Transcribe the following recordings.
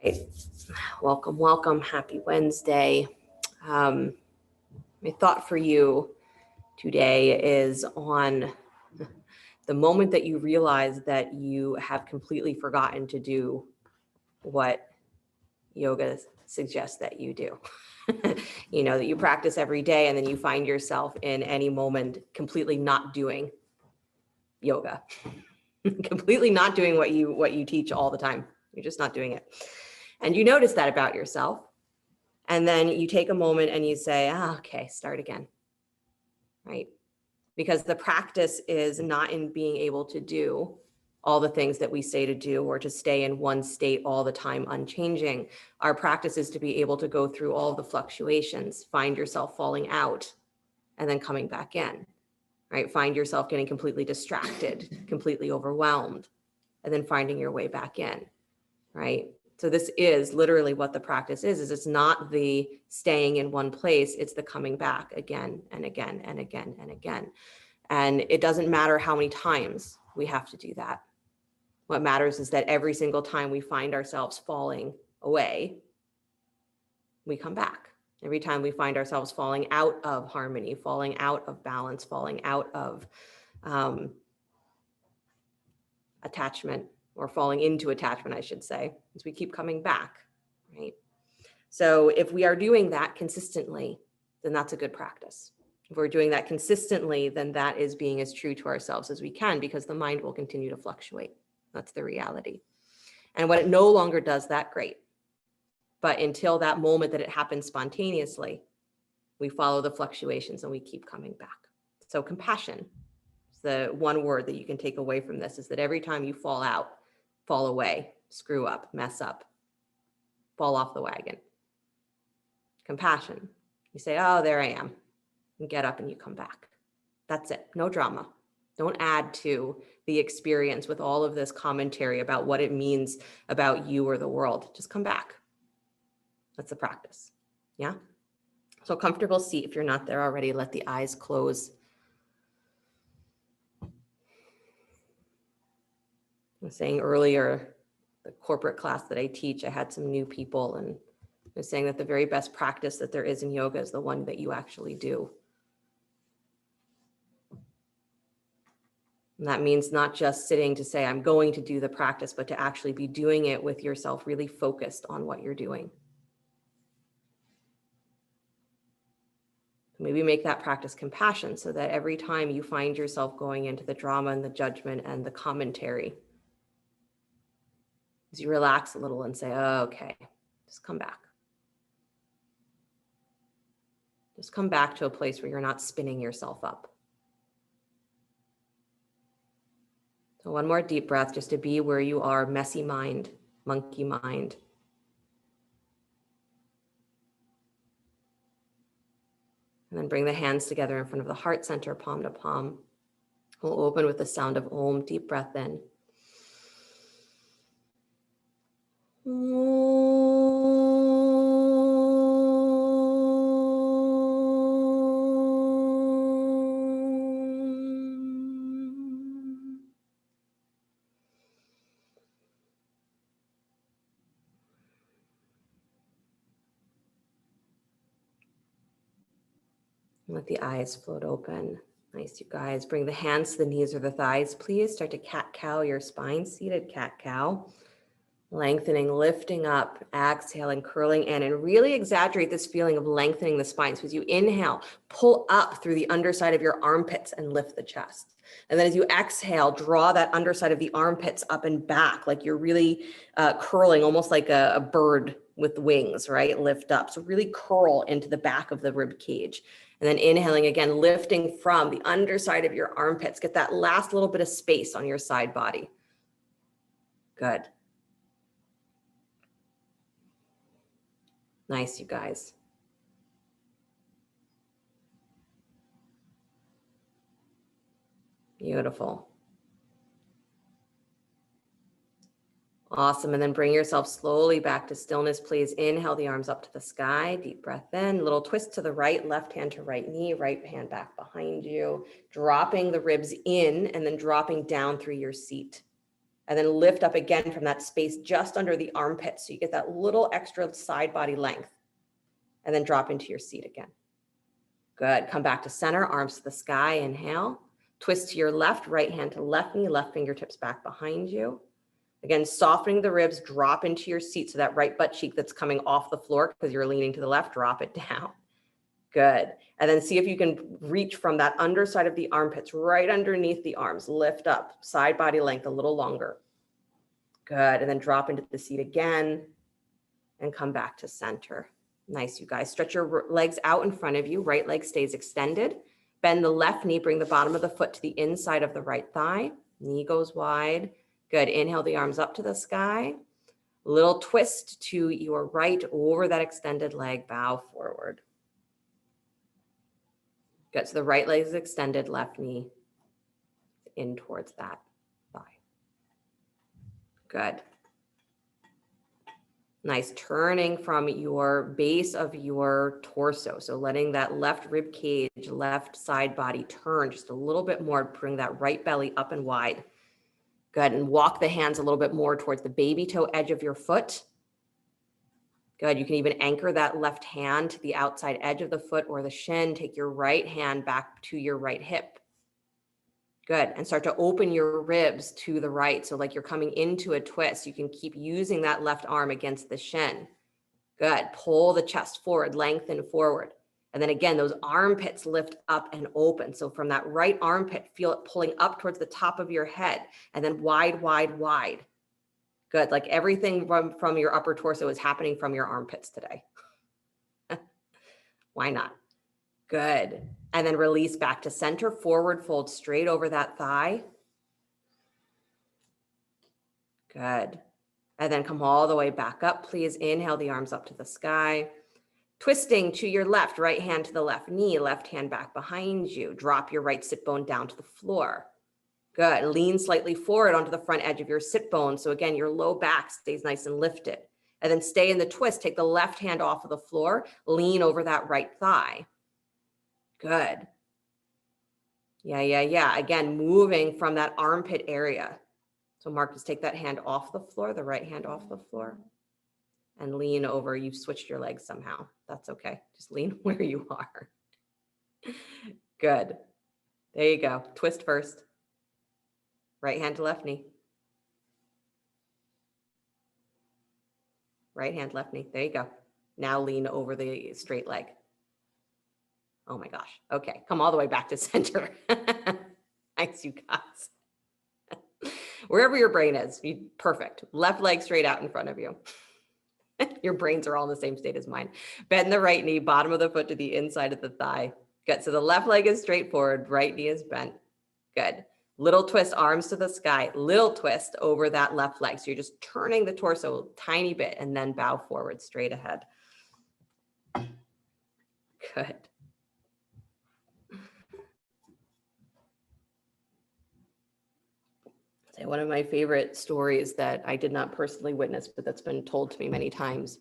Right. Welcome, welcome. Happy Wednesday. My thought for you today is on the moment that you realize that you have completely forgotten to do what yoga suggests that you do. You know, that you practice every day and then you find yourself in any moment completely not doing yoga, completely not doing what you teach all the time. You're just not doing it. And you notice that about yourself. And then you take a moment and you say, okay, start again, right? Because the practice is not in being able to do all the things that we say to do or to stay in one state all the time unchanging. Our practice is to be able to go through all the fluctuations, find yourself falling out and then coming back in, right? Find yourself getting completely distracted, completely overwhelmed, and then finding your way back in, right? So this is literally what the practice is it's not the staying in one place, it's the coming back again and again and again and again. And it doesn't matter how many times we have to do that. What matters is that every single time we find ourselves falling away, we come back. Every time we find ourselves falling out of harmony, falling out of balance, falling out of attachment, or falling into attachment, I should say, as we keep coming back, right? So if we are doing that consistently, then that's a good practice. If we're doing that consistently, then that is being as true to ourselves as we can, because the mind will continue to fluctuate. That's the reality. And when it no longer does that, great. But until that moment that it happens spontaneously, we follow the fluctuations and we keep coming back. So compassion. The one word that you can take away from this is that every time you fall out, fall away, screw up, mess up, fall off the wagon. Compassion. You say, oh, there I am. And get up and you come back. That's it. No drama. Don't add to the experience with all of this commentary about what it means about you or the world. Just come back. That's the practice. Yeah. So comfortable seat. If you're not there already, let the eyes close. I was saying earlier, the corporate class that I teach, I had some new people, and I was saying that the very best practice that there is in yoga is the one that you actually do. And that means not just sitting to say, I'm going to do the practice, but to actually be doing it with yourself really focused on what you're doing. Maybe make that practice compassion so that every time you find yourself going into the drama and the judgment and the commentary, as you relax a little and say, oh, okay, just come back. Just come back to a place where you're not spinning yourself up. So one more deep breath just to be where you are, messy mind, monkey mind. And then bring the hands together in front of the heart center, palm to palm. We'll open with the sound of Om, deep breath in. Let the eyes float open. Nice, you guys. Bring the hands to the knees or the thighs, please. Start to cat-cow your spine, seated cat-cow. Lengthening, lifting up, exhaling, curling in, and really exaggerate this feeling of lengthening the spine. So as you inhale, pull up through the underside of your armpits and lift the chest. And then as you exhale, draw that underside of the armpits up and back, like you're really curling, almost like a bird with wings, right? Lift up. So really curl into the back of the rib cage. And then inhaling again, lifting from the underside of your armpits. Get that last little bit of space on your side body. Good. Nice, you guys. Beautiful. Awesome. And then bring yourself slowly back to stillness, please. Inhale the arms up to the sky. Deep breath in. Little twist to the right, left hand to right knee, right hand back behind you. Dropping the ribs in and then dropping down through your seat and then lift up again from that space just under the armpit. So you get that little extra side body length, and then drop into your seat again. Good. Come back to center, arms to the sky. Inhale. Twist to your left, right hand to left knee, left fingertips back behind you. Again, softening the ribs, drop into your seat. So that right butt cheek that's coming off the floor because you're leaning to the left, drop it down. Good. And then see if you can reach from that underside of the armpits right underneath the arms. Lift up, side body length a little longer. Good. And then drop into the seat again and come back to center. Nice, you guys. Stretch your legs out in front of you. Right leg stays extended. Bend the left knee, bring the bottom of the foot to the inside of the right thigh. Knee goes wide. Good. Inhale the arms up to the sky. Little twist to your right over that extended leg. Bow forward. Good. So the right leg is extended, left knee in towards that thigh. Good. Nice. Turning from your base of your torso. So letting that left rib cage, left side body turn just a little bit more, bring that right belly up and wide. Good. And walk the hands a little bit more towards the baby toe edge of your foot. Good. You can even anchor that left hand to the outside edge of the foot or the shin. Take your right hand back to your right hip. Good. And start to open your ribs to the right. So like you're coming into a twist, you can keep using that left arm against the shin. Good. Pull the chest forward, lengthen forward. And then again, those armpits lift up and open. So from that right armpit, feel it pulling up towards the top of your head and then wide, wide, wide. Good. Like everything from your upper torso is happening from your armpits today. Why not? Good. And then release back to center, forward fold straight over that thigh. Good. And then come all the way back up. Please inhale the arms up to the sky. Twisting to your left, right hand to the left knee, left hand back behind you. Drop your right sit bone down to the floor. Good. Lean slightly forward onto the front edge of your sit bone. So again, your low back stays nice and lifted. And then stay in the twist. Take the left hand off of the floor. Lean over that right thigh. Good. Yeah. Again, moving from that armpit area. So Marcus, take that hand off the floor, the right hand off the floor, and lean over. You've switched your legs somehow. That's okay. Just lean where you are. Good. There you go. Twist first. Right hand to left knee. Right hand, left knee. There you go. Now lean over the straight leg. Oh my gosh. Okay. Come all the way back to center. Thanks, you guys. Wherever your brain is, perfect. Left leg straight out in front of you. Your brains are all in the same state as mine. Bend the right knee, bottom of the foot to the inside of the thigh. Good. So the left leg is straight forward, right knee is bent. Good. Little twist, arms to the sky. Little twist over that left leg. So you're just turning the torso a tiny bit and then bow forward straight ahead. Good. One of my favorite stories that I did not personally witness, but that's been told to me many times,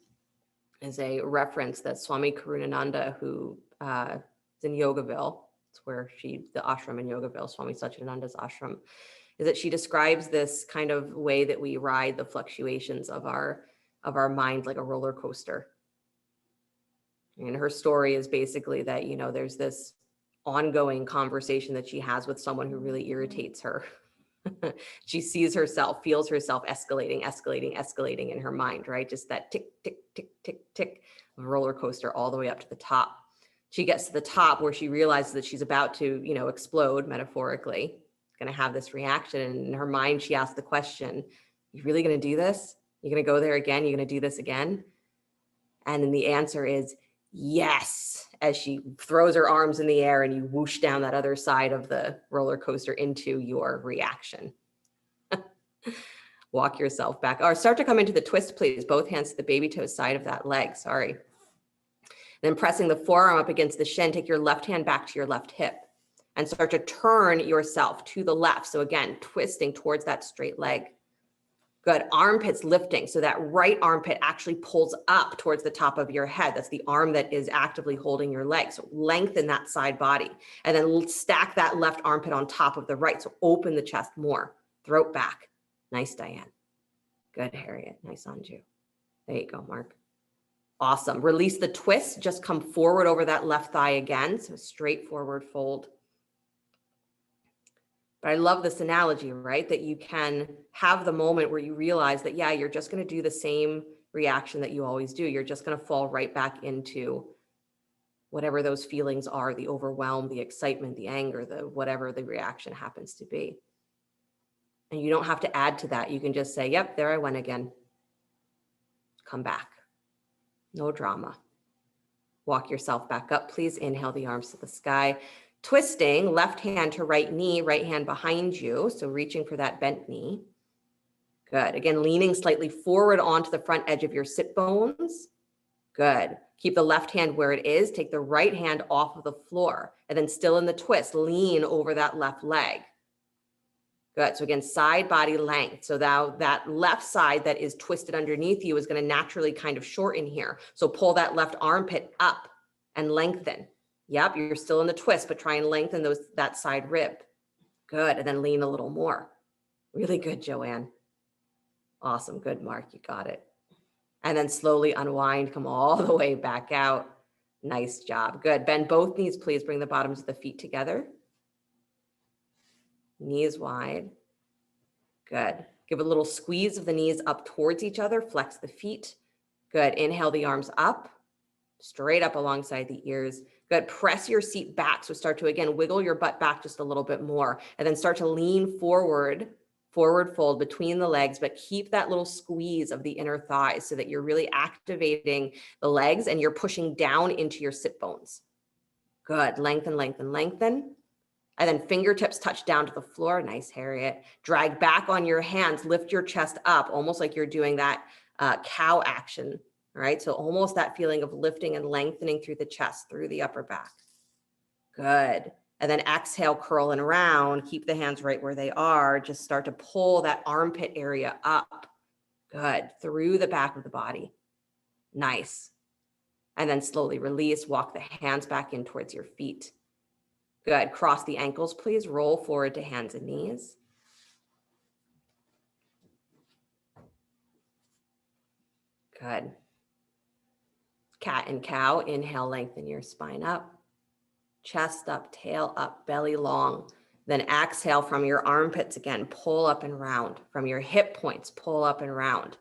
is a reference that Swami Karunananda, who is in Yogaville, it's where the ashram in Yogaville, Swami Satchidananda's ashram, is that she describes this kind of way that we ride the fluctuations of our mind like a roller coaster. And her story is basically that, there's this ongoing conversation that she has with someone who really irritates her. She sees herself, feels herself escalating in her mind, right? Just that tick, tick, tick, tick, tick of a roller coaster all the way up to the top. She gets to the top where she realizes that she's about to, explode metaphorically, going to have this reaction. And in her mind, she asks the question, you really going to do this? You're going to go there again? You're going to do this again? And then the answer is yes, as she throws her arms in the air and you whoosh down that other side of the roller coaster into your reaction. Walk yourself back, or start to come into the twist, please. Both hands to the baby toe side of that leg, sorry. Then pressing the forearm up against the shin, take your left hand back to your left hip and start to turn yourself to the left. So again, twisting towards that straight leg. Good. Armpits lifting. So that right armpit actually pulls up towards the top of your head. That's the arm that is actively holding your leg. So lengthen that side body and then stack that left armpit on top of the right. So open the chest more, throat back. Nice, Diane. Good, Harriet. Nice on you. There you go, Mark. Awesome. Release the twist. Just come forward over that left thigh again. So straight forward fold. But I love this analogy, right? That you can have the moment where you realize that, yeah, you're just going to do the same reaction that you always do. You're just going to fall right back into whatever those feelings are, the overwhelm, the excitement, the anger, the whatever the reaction happens to be. And you don't have to add to that. You can just say, yep, there I went again. Come back. No drama. Walk yourself back up, please. Inhale the arms to the sky. Twisting, left hand to right knee, right hand behind you. So reaching for that bent knee. Good. Again, leaning slightly forward onto the front edge of your sit bones. Good. Keep the left hand where it is. Take the right hand off of the floor. And then still in the twist, lean over that left leg. Good. So again, side body length. So now that left side that is twisted underneath you is going to naturally kind of shorten here. So pull that left armpit up and lengthen. Yep, you're still in the twist, but try and lengthen that side rib. Good. And then lean a little more. Really good, Joanne. Awesome. Good, Mark. You got it. And then slowly unwind. Come all the way back out. Nice job. Good. Bend both knees, please. Bring the bottoms of the feet together. Knees wide. Good. Give a little squeeze of the knees up towards each other. Flex the feet. Good. Inhale the arms up, straight up alongside the ears. Good. Press your seat back. So start to, again, wiggle your butt back just a little bit more. And then start to lean forward, forward fold between the legs, but keep that little squeeze of the inner thighs so that you're really activating the legs and you're pushing down into your sit bones. Good. Lengthen, lengthen, lengthen. And then fingertips touch down to the floor. Nice, Harriet. Drag back on your hands. Lift your chest up, almost like you're doing that cow action. All right. So almost that feeling of lifting and lengthening through the chest, through the upper back. Good. And then exhale, curl and round. Keep the hands right where they are. Just start to pull that armpit area up. Good. Through the back of the body. Nice. And then slowly release. Walk the hands back in towards your feet. Good. Cross the ankles, please. Roll forward to hands and knees. Good. Cat and cow. Inhale, lengthen your spine up. Chest up, tail up, belly long. Then exhale from your armpits again. Pull up and round. From your hip points, pull up and round.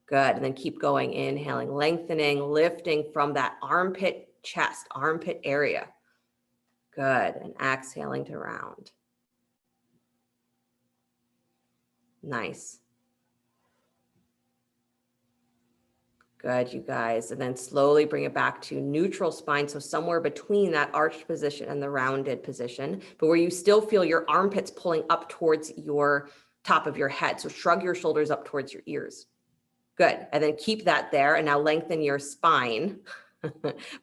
Good. And then keep going. Inhaling, lengthening, lifting from that armpit, chest, armpit area. Good. And exhaling to round. Nice. Good, you guys. And then slowly bring it back to neutral spine. So somewhere between that arched position and the rounded position, but where you still feel your armpits pulling up towards your top of your head. So shrug your shoulders up towards your ears. Good. And then keep that there. And now lengthen your spine.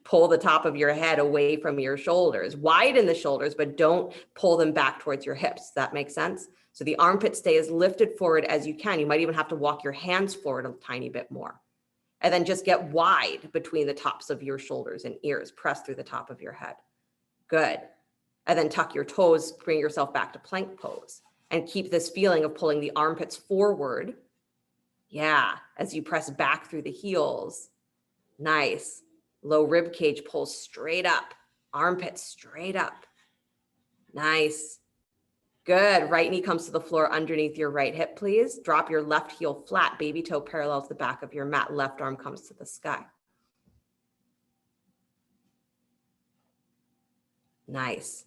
Pull the top of your head away from your shoulders. Widen the shoulders, but don't pull them back towards your hips. Does that make sense? So the armpit stay as lifted forward as you can. You might even have to walk your hands forward a tiny bit more. And then just get wide between the tops of your shoulders and ears. Press through the top of your head. Good. And then tuck your toes, bring yourself back to plank pose. And keep this feeling of pulling the armpits forward. Yeah, as you press back through the heels. Nice. Low rib cage pulls straight up. Armpits straight up. Nice. Good. Right knee comes to the floor underneath your right hip, please. Drop your left heel flat. Baby toe parallels the back of your mat. Left arm comes to the sky. Nice.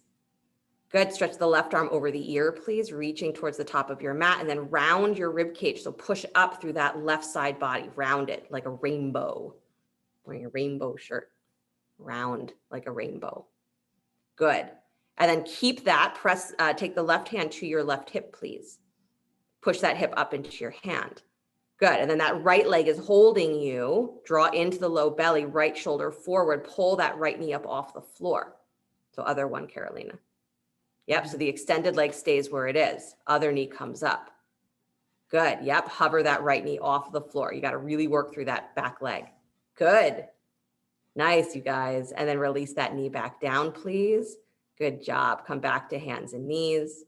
Good. Stretch the left arm over the ear, please. Reaching towards the top of your mat and then round your rib cage. So push up through that left side body. Round it like a rainbow. Wearing a rainbow shirt. Round like a rainbow. Good. And then keep that, take the left hand to your left hip, please. Push that hip up into your hand. Good. And then that right leg is holding you. Draw into the low belly, right shoulder forward. Pull that right knee up off the floor. So other one, Carolina. Yep. So the extended leg stays where it is. Other knee comes up. Good. Yep. Hover that right knee off the floor. You got to really work through that back leg. Good. Nice, you guys. And then release that knee back down, please. Good job. Come back to hands and knees.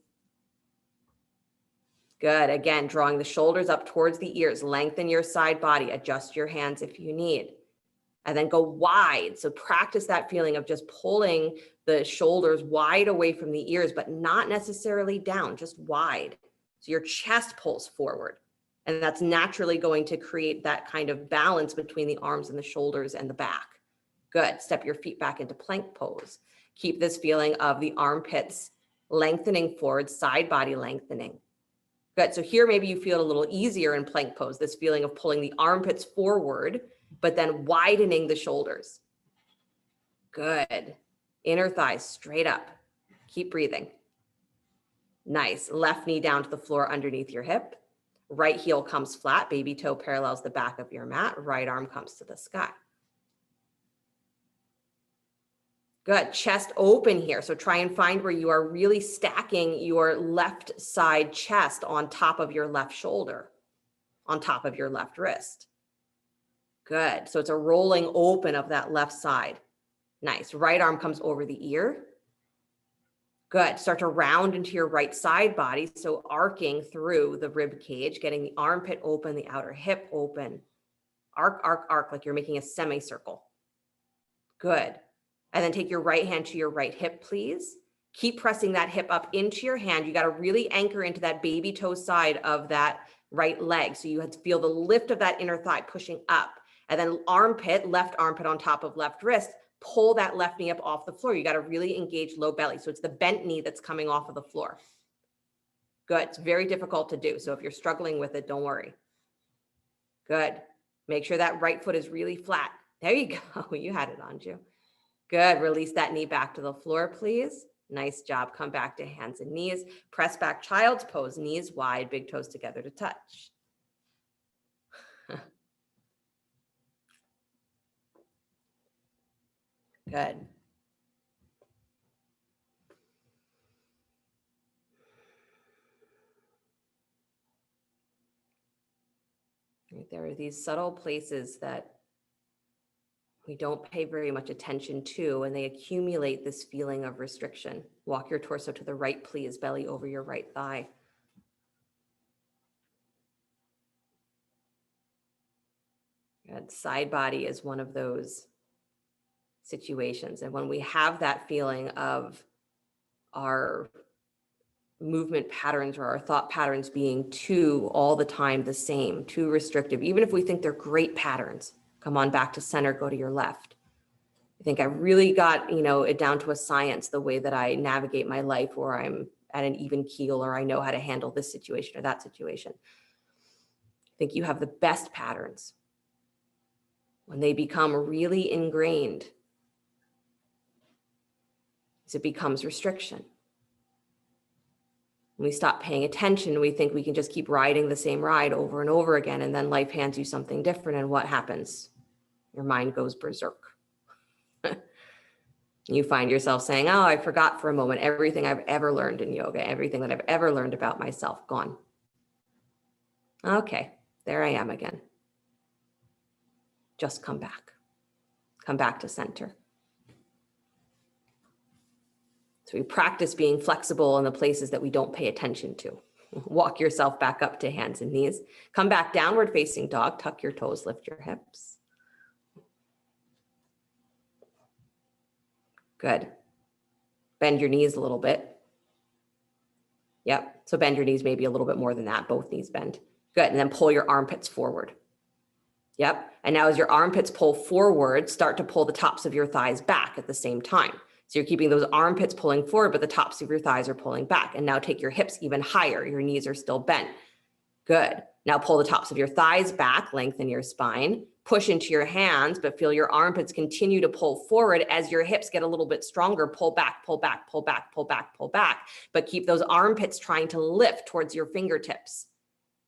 Good. Again, drawing the shoulders up towards the ears. Lengthen your side body. Adjust your hands if you need. And then go wide. So practice that feeling of just pulling the shoulders wide away from the ears, but not necessarily down, just wide. So your chest pulls forward. And that's naturally going to create that kind of balance between the arms and the shoulders and the back. Good. Step your feet back into plank pose. Keep this feeling of the armpits lengthening forward, side body lengthening. Good. So here, maybe you feel it a little easier in plank pose, this feeling of pulling the armpits forward, but then widening the shoulders. Good. Inner thighs straight up. Keep breathing. Nice. Left knee down to the floor underneath your hip. Right heel comes flat. Baby toe parallels the back of your mat. Right arm comes to the sky. Good. Chest open here. So try and find where you are really stacking your left side chest on top of your left shoulder, on top of your left wrist. Good. So it's a rolling open of that left side. Nice. Right arm comes over the ear. Good. Start to round into your right side body. So arcing through the rib cage, getting the armpit open, the outer hip open. Arc, arc, arc, like you're making a semicircle. Good. And then take your right hand to your right hip, please. Keep pressing that hip up into your hand. You got to really anchor into that baby toe side of that right leg. So you have to feel the lift of that inner thigh pushing up. And then armpit, left armpit on top of left wrist, pull that left knee up off the floor. You got to really engage low belly. So it's the bent knee that's coming off of the floor. Good. It's very difficult to do. So if you're struggling with it, don't worry. Good. Make sure that right foot is really flat. There you go. You had it on you. Good. Release that knee back to the floor, please. Nice job. Come back to hands and knees. Press back child's pose, knees wide, big toes together to touch. Good. There are these subtle places that we don't pay very much attention to, and they accumulate this feeling of restriction. Walk your torso to the right, please. Belly over your right thigh. Good. Side body is one of those situations. And when we have that feeling of our movement patterns or our thought patterns being too all the time the same, too restrictive, even if we think they're great patterns, come on back to center, go to your left. I think I really got, it down to a science, the way that I navigate my life, or I'm at an even keel, or I know how to handle this situation or that situation. I think you have the best patterns when they become really ingrained. It becomes restriction. When we stop paying attention, we think we can just keep riding the same ride over and over again, and then life hands you something different, and what happens? Your mind goes berserk. You find yourself saying, oh, I forgot for a moment everything I've ever learned in yoga, everything that I've ever learned about myself, gone. Okay, there I am again. Just come back. Come back to center. So we practice being flexible in the places that we don't pay attention to. Walk yourself back up to hands and knees. Come back downward facing dog. Tuck your toes, lift your hips. Good. Bend your knees a little bit. Yep. So bend your knees maybe a little bit more than that. Both knees bend. Good. And then pull your armpits forward. Yep. And now as your armpits pull forward, start to pull the tops of your thighs back at the same time. So you're keeping those armpits pulling forward, but the tops of your thighs are pulling back. And now take your hips even higher. Your knees are still bent. Good. Now pull the tops of your thighs back, lengthen your spine, push into your hands, but feel your armpits continue to pull forward. As your hips get a little bit stronger, pull back, pull back, pull back, pull back, pull back, but keep those armpits trying to lift towards your fingertips.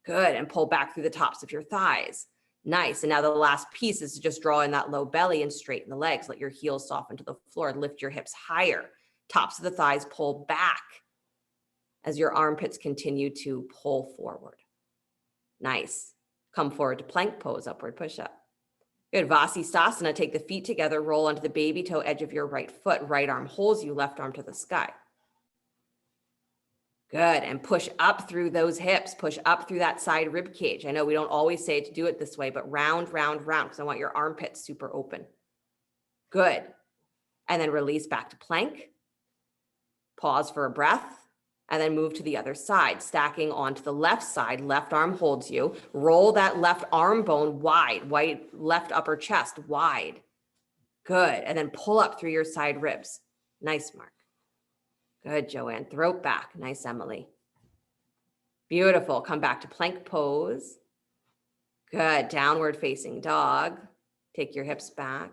Good. And pull back through the tops of your thighs. Nice. And now the last piece is to just draw in that low belly and straighten the legs. Let your heels soften to the floor. Lift your hips higher. Tops of the thighs pull back as your armpits continue to pull forward. Nice. Come forward to plank pose, upward push-up. Good. Vasisthasana. Take the feet together, roll onto the baby toe edge of your right foot. Right arm holds you, left arm to the sky. Good. And push up through those hips, push up through that side rib cage. I know we don't always say to do it this way, but round, round, round, because I want your armpits super open. Good. And then release back to plank. Pause for a breath, and then move to the other side, stacking onto the left side. Left arm holds you. Roll that left arm bone wide, left upper chest wide. Good. And then pull up through your side ribs. Nice, Mark. Good, Joanne. Throat back. Nice, Emily. Beautiful. Come back to plank pose. Good. Downward facing dog. Take your hips back.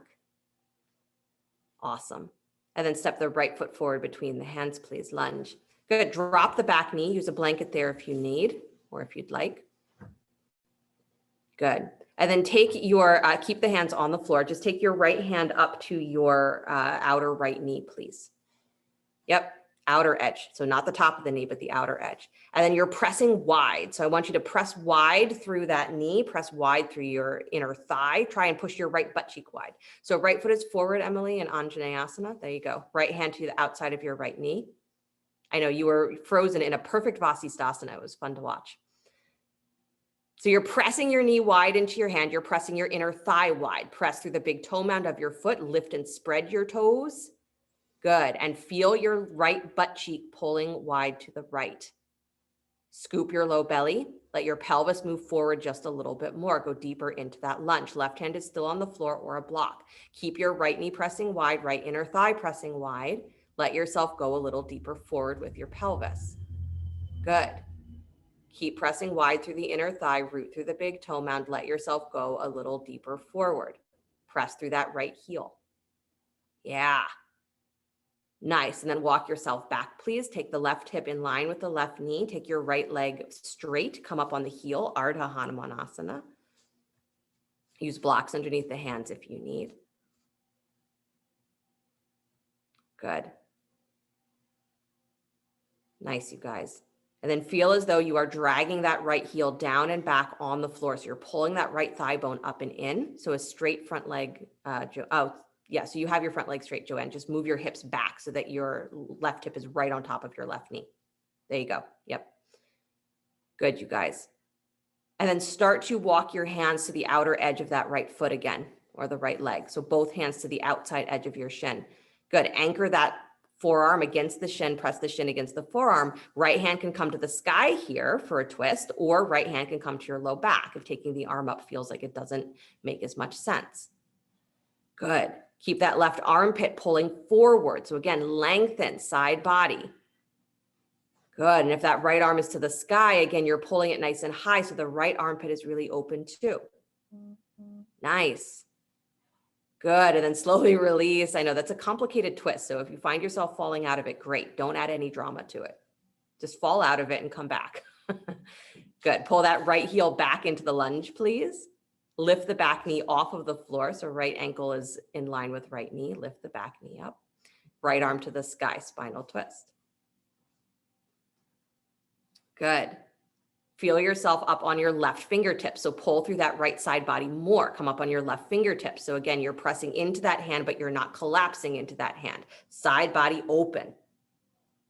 Awesome. And then step the right foot forward between the hands, please. Lunge. Good. Drop the back knee. Use a blanket there if you need, or if you'd like. Good. And then take your, keep the hands on the floor. Just take your right hand up to your outer right knee, please. Yep. Outer edge. So not the top of the knee, but the outer edge. And then you're pressing wide. So I want you to press wide through that knee, press wide through your inner thigh. Try and push your right butt cheek wide. So right foot is forward, Emily, in Anjaneyasana. There you go. Right hand to the outside of your right knee. I know you were frozen in a perfect Vasisthasana. It was fun to watch. So you're pressing your knee wide into your hand. You're pressing your inner thigh wide. Press through the big toe mound of your foot. Lift and spread your toes. Good. And feel your right butt cheek pulling wide to the right. Scoop your low belly. Let your pelvis move forward just a little bit more. Go deeper into that lunge. Left hand is still on the floor or a block. Keep your right knee pressing wide, right inner thigh pressing wide. Let yourself go a little deeper forward with your pelvis. Good. Keep pressing wide through the inner thigh, root through the big toe mound. Let yourself go a little deeper forward. Press through that right heel. Yeah. Nice. And then walk yourself back, please. Take the left hip in line with the left knee. Take your right leg straight. Come up on the heel, Ardha Hanumanasana. Use blocks underneath the hands if you need. Good. Nice, you guys. And then feel as though you are dragging that right heel down and back on the floor. So you're pulling that right thigh bone up and in. So a straight front leg. Yeah, so you have your front leg straight, Joanne. Just move your hips back so that your left hip is right on top of your left knee. There you go. Yep. Good, you guys. And then start to walk your hands to the outer edge of that right foot again, or the right leg. So both hands to the outside edge of your shin. Good. Anchor that forearm against the shin, press the shin against the forearm. Right hand can come to the sky here for a twist, or right hand can come to your low back if taking the arm up feels like it doesn't make as much sense. Good. Keep that left armpit pulling forward. So again, lengthen side body. Good. And if that right arm is to the sky, again, you're pulling it nice and high. So the right armpit is really open too. Nice. Good. And then slowly release. I know that's a complicated twist. So if you find yourself falling out of it, great. Don't add any drama to it. Just fall out of it and come back. Good. Pull that right heel back into the lunge, please. Lift the back knee off of the floor. So right ankle is in line with right knee. Lift the back knee up. Right arm to the sky, spinal twist. Good. Feel yourself up on your left fingertips. So pull through that right side body more. Come up on your left fingertips. So again, you're pressing into that hand, but you're not collapsing into that hand. Side body open.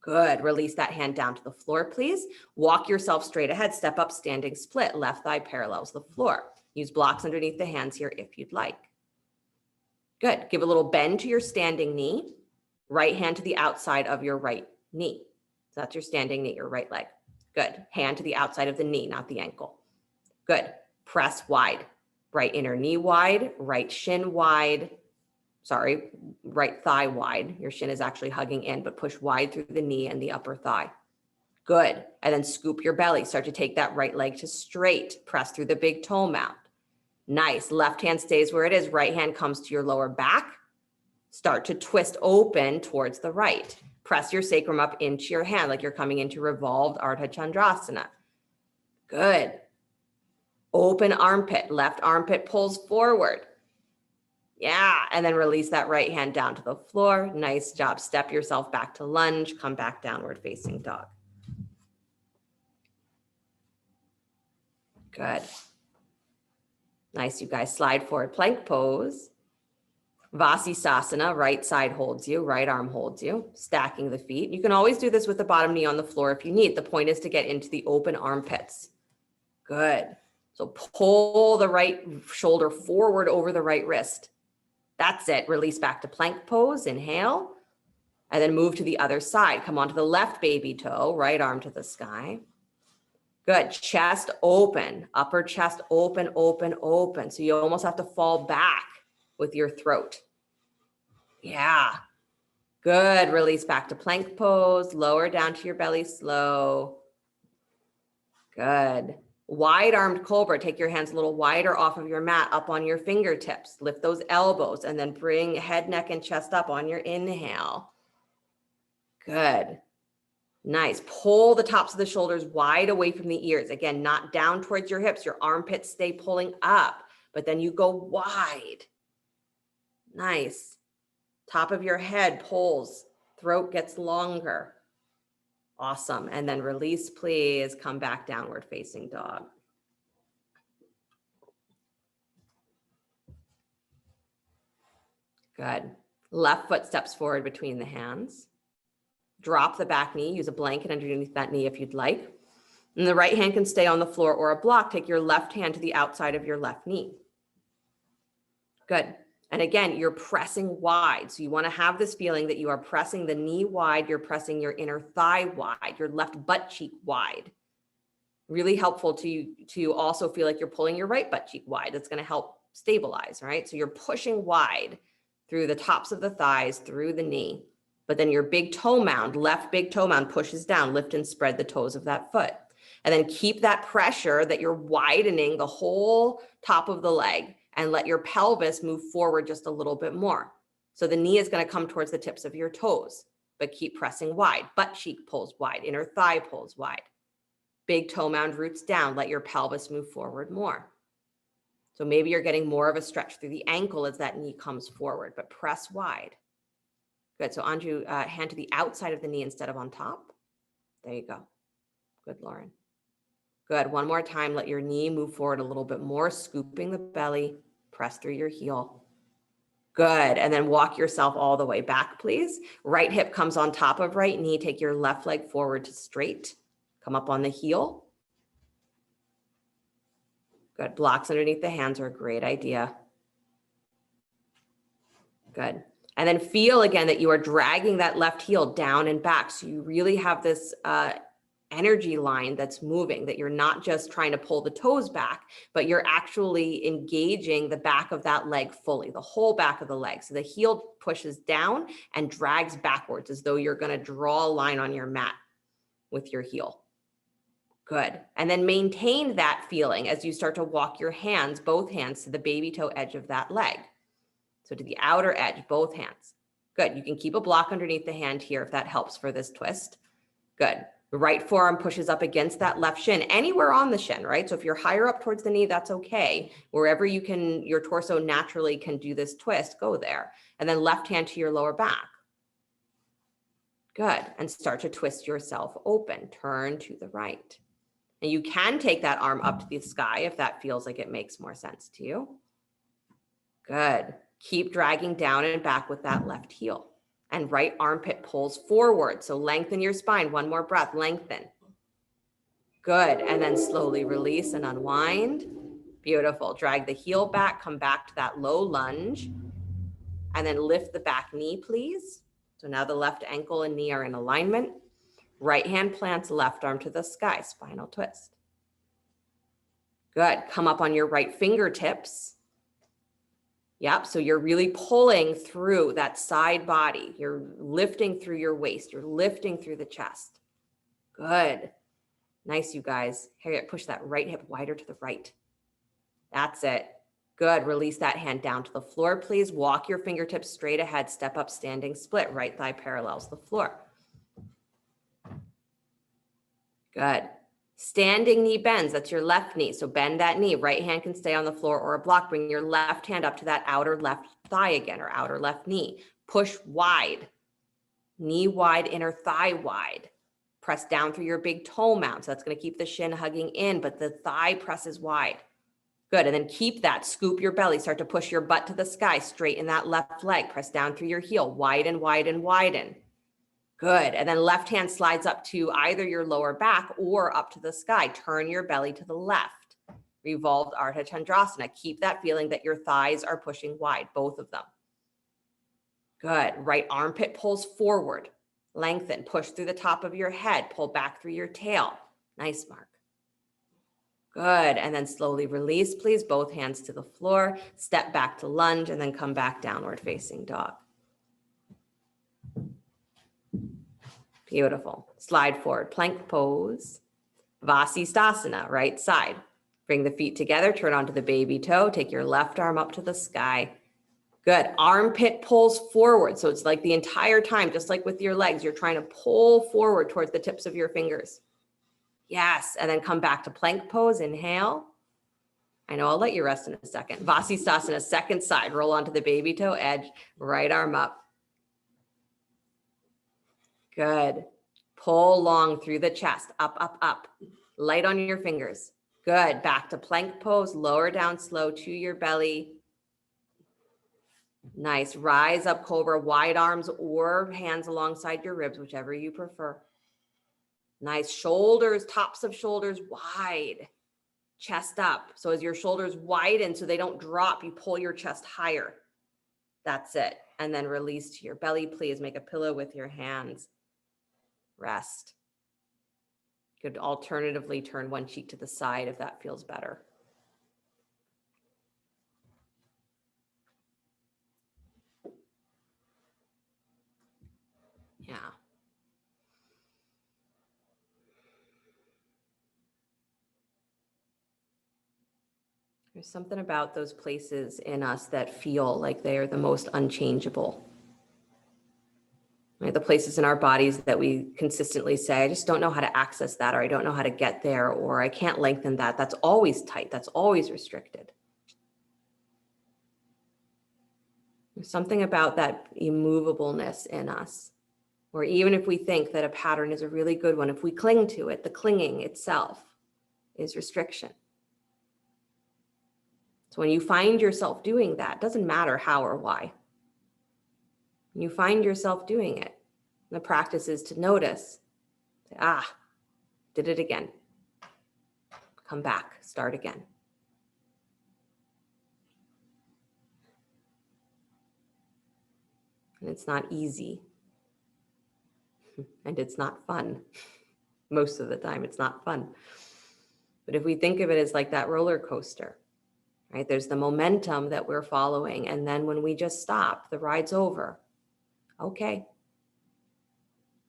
Good. Release that hand down to the floor, please. Walk yourself straight ahead. Step up, standing split. Left thigh parallels the floor. Use blocks underneath the hands here if you'd like. Good. Give a little bend to your standing knee. Right hand to the outside of your right knee. So that's your standing knee, your right leg. Good. Hand to the outside of the knee, not the ankle. Good. Press wide. Right inner knee wide, right shin wide. Sorry, right thigh wide. Your shin is actually hugging in, but push wide through the knee and the upper thigh. Good. And then scoop your belly. Start to take that right leg to straight. Press through the big toe mound. Nice. Left hand stays where it is. Right hand comes to your lower back. Start to twist open towards the right. Press your sacrum up into your hand like you're coming into revolved Ardha Chandrasana. Good. Open armpit. Left armpit pulls forward. Yeah. And then release that right hand down to the floor. Nice job. Step yourself back to lunge. Come back downward facing dog. Good. Nice, you guys. Slide forward plank pose. Vasisthasana, right side holds you, right arm holds you, stacking the feet. You can always do this with the bottom knee on the floor if you need. The point is to get into the open armpits. Good. So pull the right shoulder forward over the right wrist. That's it. Release back to plank pose. Inhale. And then move to the other side. Come onto the left baby toe, right arm to the sky. Good. Chest open, upper chest open, open, open. So you almost have to fall back with your throat. Yeah. Good. Release back to plank pose. Lower down to your belly slow. Good. Wide armed cobra. Take your hands a little wider off of your mat, up on your fingertips. Lift those elbows and then bring head, neck, and chest up on your inhale. Good. Nice. Pull the tops of the shoulders wide away from the ears. Again, not down towards your hips. Your armpits stay pulling up, but then you go wide. Nice. Top of your head pulls. Throat gets longer. Awesome. And then release, please. Come back downward facing dog. Good. Left foot steps forward between the hands. Drop the back knee. Use a blanket underneath that knee if you'd like. And the right hand can stay on the floor or a block. Take your left hand to the outside of your left knee. Good. And again, you're pressing wide. So you want to have this feeling that you are pressing the knee wide. You're pressing your inner thigh wide, your left butt cheek wide. Really helpful to also feel like you're pulling your right butt cheek wide. That's going to help stabilize, right? So you're pushing wide through the tops of the thighs, through the knee. But then your big toe mound, left big toe mound pushes down, lift and spread the toes of that foot. And then keep that pressure that you're widening the whole top of the leg and let your pelvis move forward just a little bit more. So the knee is going to come towards the tips of your toes, but keep pressing wide. Butt cheek pulls wide, inner thigh pulls wide. Big toe mound roots down, let your pelvis move forward more. So maybe you're getting more of a stretch through the ankle as that knee comes forward, but press wide. Good. So Anju, hand to the outside of the knee instead of on top. There you go. Good, Lauren. Good. One more time. Let your knee move forward a little bit more, scooping the belly. Press through your heel. Good. And then walk yourself all the way back, please. Right hip comes on top of right knee. Take your left leg forward to straight. Come up on the heel. Good. Blocks underneath the hands are a great idea. Good. And then feel again that you are dragging that left heel down and back. So you really have this energy line that's moving, that you're not just trying to pull the toes back, but you're actually engaging the back of that leg fully, the whole back of the leg. So the heel pushes down and drags backwards as though you're going to draw a line on your mat with your heel. Good. And then maintain that feeling as you start to walk your hands, both hands, to the baby toe edge of that leg. So to the outer edge, both hands. Good. You can keep a block underneath the hand here if that helps for this twist. Good. The right forearm pushes up against that left shin, anywhere on the shin, right? So if you're higher up towards the knee, that's okay. Wherever you can, your torso naturally can do this twist, go there. And then left hand to your lower back. Good. And start to twist yourself open. Turn to the right. And you can take that arm up to the sky if that feels like it makes more sense to you. Good. Keep dragging down and back with that left heel. And right armpit pulls forward. So lengthen your spine. One more breath. Lengthen. Good. And then slowly release and unwind. Beautiful. Drag the heel back. Come back to that low lunge. And then lift the back knee, please. So now the left ankle and knee are in alignment. Right hand plants, left arm to the sky. Spinal twist. Good. Come up on your right fingertips. Yep. So you're really pulling through that side body. You're lifting through your waist. You're lifting through the chest. Good. Nice, you guys. Harriet, push that right hip wider to the right. That's it. Good. Release that hand down to the floor, please. Walk your fingertips straight ahead. Step up, standing split. Right thigh parallels the floor. Good. Standing knee bends, that's your left knee. So bend that knee. Right hand can stay on the floor or a block. Bring your left hand up to that outer left thigh again, or outer left knee. Push wide. Knee wide, inner thigh wide. Press down through your big toe mound. So that's going to keep the shin hugging in, but the thigh presses wide. Good. And then keep that. Scoop your belly. Start to push your butt to the sky. Straighten that left leg. Press down through your heel. Widen, widen, widen. Good. And then left hand slides up to either your lower back or up to the sky. Turn your belly to the left. Revolved Ardha Chandrasana. Keep that feeling that your thighs are pushing wide, both of them. Good. Right armpit pulls forward. Lengthen. Push through the top of your head. Pull back through your tail. Nice, Mark. Good. And then slowly release, please. Both hands to the floor. Step back to lunge and then come back downward facing dog. Beautiful. Slide forward. Plank pose. Vasisthasana, right side. Bring the feet together. Turn onto the baby toe. Take your left arm up to the sky. Good. Armpit pulls forward. So it's like the entire time, just like with your legs, you're trying to pull forward towards the tips of your fingers. Yes. And then come back to plank pose. Inhale. I know I'll let you rest in a second. Vasisthasana, second side. Roll onto the baby toe edge. Right arm up. Good. Pull long through the chest. Up, up, up. Light on your fingers. Good. Back to plank pose. Lower down slow to your belly. Nice. Rise up cobra. Wide arms or hands alongside your ribs, whichever you prefer. Nice. Shoulders, tops of shoulders wide. Chest up. So as your shoulders widen so they don't drop, you pull your chest higher. That's it. And then release to your belly, please. Make a pillow with your hands. Rest. You could alternatively turn one cheek to the side if that feels better. Yeah. There's something about those places in us that feel like they are the most unchangeable. Right? The places in our bodies that we consistently say, I just don't know how to access that, or I don't know how to get there, or I can't lengthen that. That's always tight. That's always restricted. There's something about that immovableness in us, or even if we think that a pattern is a really good one, if we cling to it, the clinging itself is restriction. So when you find yourself doing that, it doesn't matter how or why. When you find yourself doing it, the practice is to notice, say, did it again. Come back, start again. And it's not easy. And it's not fun. Most of the time, it's not fun. But if we think of it as like that roller coaster, right? There's the momentum that we're following. And then when we just stop, the ride's over. Okay.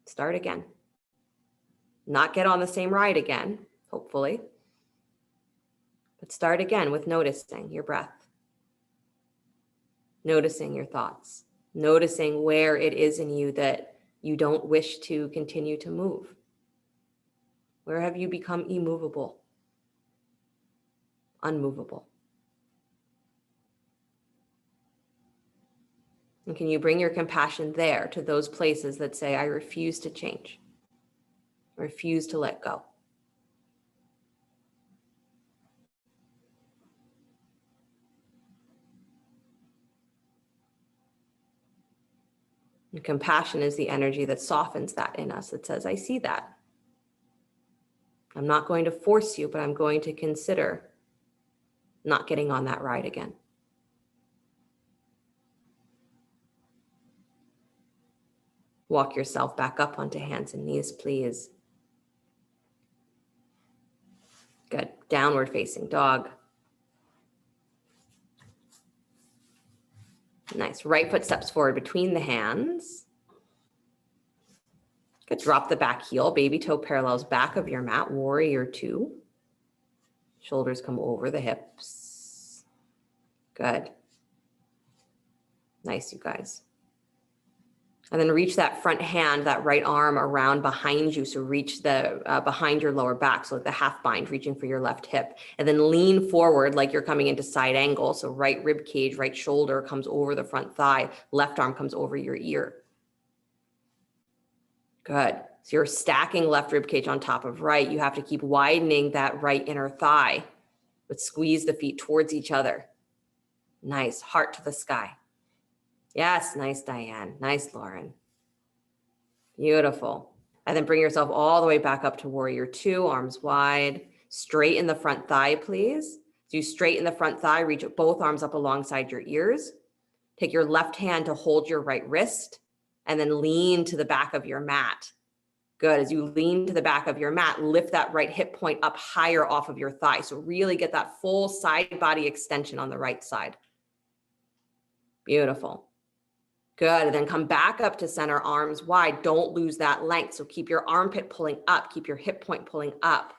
Start again. Not get on the same ride again, hopefully. But start again with noticing your breath. Noticing your thoughts. Noticing where it is in you that you don't wish to continue to move. Where have you become immovable? Unmovable? And can you bring your compassion there to those places that say, I refuse to change, refuse to let go? And compassion is the energy that softens that in us, that says, I see that. I'm not going to force you, but I'm going to consider not getting on that ride again. Walk yourself back up onto hands and knees, please. Good. Downward facing dog. Nice. Right foot steps forward between the hands. Good. Drop the back heel. Baby toe parallels back of your mat. Warrior two. Shoulders come over the hips. Good. Nice, you guys. And then reach that front hand, that right arm around behind you. So reach the behind your lower back. So like the half bind, reaching for your left hip. And then lean forward like you're coming into side angle. So right rib cage, right shoulder comes over the front thigh. Left arm comes over your ear. Good. So you're stacking left rib cage on top of right. You have to keep widening that right inner thigh. but squeeze the feet towards each other. Nice, heart to the sky. Yes, nice, Diane. Nice, Lauren. Beautiful. And then bring yourself all the way back up to warrior two, arms wide. Straighten the front thigh, please. So you straighten the front thigh, reach both arms up alongside your ears. Take your left hand to hold your right wrist, and then lean to the back of your mat. Good. As you lean to the back of your mat, lift that right hip point up higher off of your thigh. So really get that full side body extension on the right side. Beautiful. Good. And then come back up to center, arms wide. Don't lose that length. So keep your armpit pulling up, keep your hip point pulling up,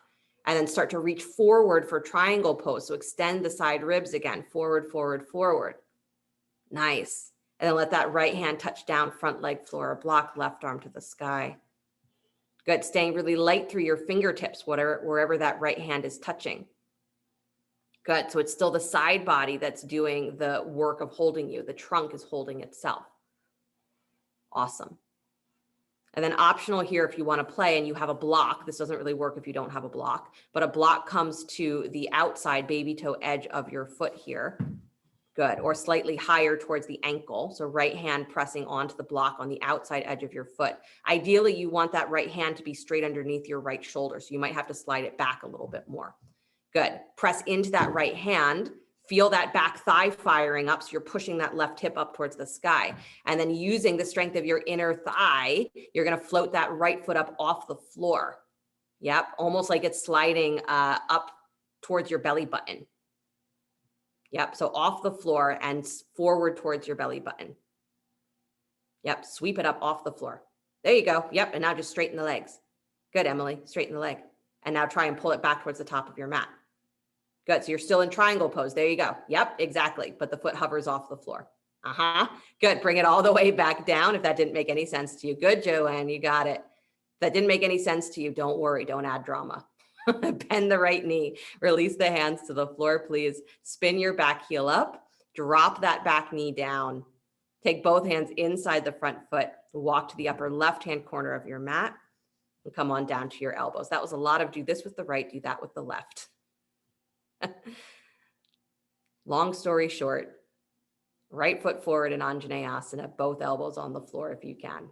and then start to reach forward for triangle pose. So extend the side ribs again, forward, forward, forward. Nice. And then let that right hand touch down, front leg floor or block, left arm to the sky. Good. Staying really light through your fingertips, wherever that right hand is touching. Good. So it's still the side body that's doing the work of holding you. The trunk is holding itself. Awesome. And then optional here, if you want to play and you have a block, this doesn't really work if you don't have a block, but a block comes to the outside baby toe edge of your foot here. Good. Or slightly higher towards the ankle. So right hand pressing onto the block on the outside edge of your foot. Ideally, you want that right hand to be straight underneath your right shoulder. So you might have to slide it back a little bit more. Good. Press into that right hand. Feel that back thigh firing up. So you're pushing that left hip up towards the sky. And then using the strength of your inner thigh, you're going to float that right foot up off the floor. Yep. Almost like it's sliding up towards your belly button. Yep. So off the floor and forward towards your belly button. Yep. Sweep it up off the floor. There you go. Yep. And now just straighten the legs. Good, Emily. Straighten the leg. And now try and pull it back towards the top of your mat. Good. So you're still in triangle pose. There you go. Yep, exactly. But the foot hovers off the floor. Good. Bring it all the way back down if that didn't make any sense to you. Good, Joanne. You got it. If that didn't make any sense to you, don't worry. Don't add drama. Bend the right knee. Release the hands to the floor, please. Spin your back heel up. Drop that back knee down. Take both hands inside the front foot. Walk to the upper left-hand corner of your mat and come on down to your elbows. That was a lot of do this with the right, do that with the left. Long story short, right foot forward in Anjaneyasana, both elbows on the floor if you can.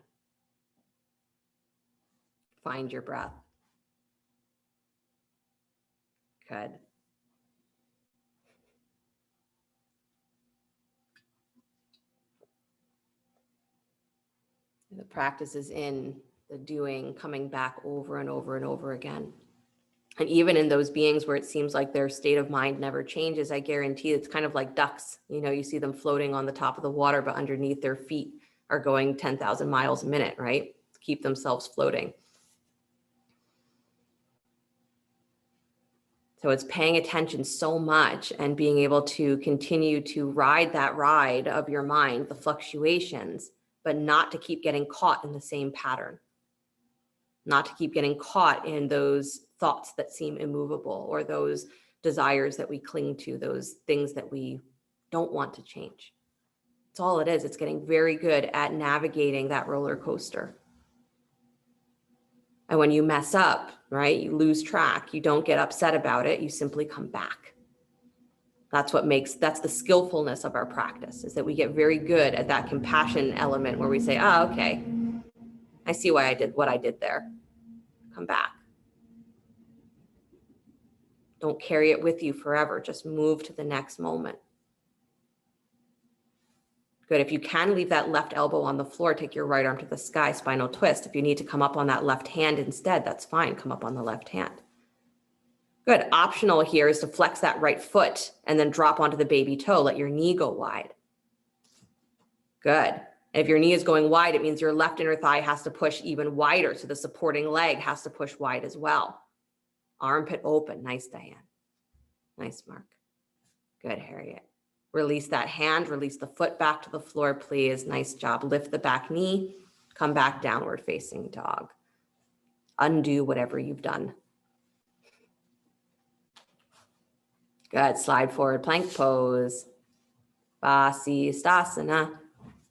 Find your breath. Good. The practice is in the doing, coming back over and over and over again. And even in those beings where it seems like their state of mind never changes, I guarantee it's kind of like ducks. You know, you see them floating on the top of the water, but underneath their feet are going 10,000 miles a minute, right? To keep themselves floating. So it's paying attention so much and being able to continue to ride that ride of your mind, the fluctuations, but not to keep getting caught in the same pattern. Not to keep getting caught in those thoughts that seem immovable or those desires that we cling to, those things that we don't want to change. That's all it is. It's getting very good at navigating that roller coaster. And when you mess up, right, you lose track, you don't get upset about it, you simply come back. That's the skillfulness of our practice, is that we get very good at that compassion element where we say, oh, okay, I see why I did what I did there. Come back. Don't carry it with you forever. Just move to the next moment. Good. If you can leave that left elbow on the floor, take your right arm to the sky, spinal twist. If you need to come up on that left hand instead, that's fine. Come up on the left hand. Good. Optional here is to flex that right foot and then drop onto the baby toe. Let your knee go wide. Good. If your knee is going wide, it means your left inner thigh has to push even wider. So the supporting leg has to push wide as well. Armpit open. Nice, Diane. Nice, Mark. Good, Harriet. Release that hand. Release the foot back to the floor, please. Nice job. Lift the back knee. Come back downward facing dog. Undo whatever you've done. Good. Slide forward, plank pose. Vasisthasana.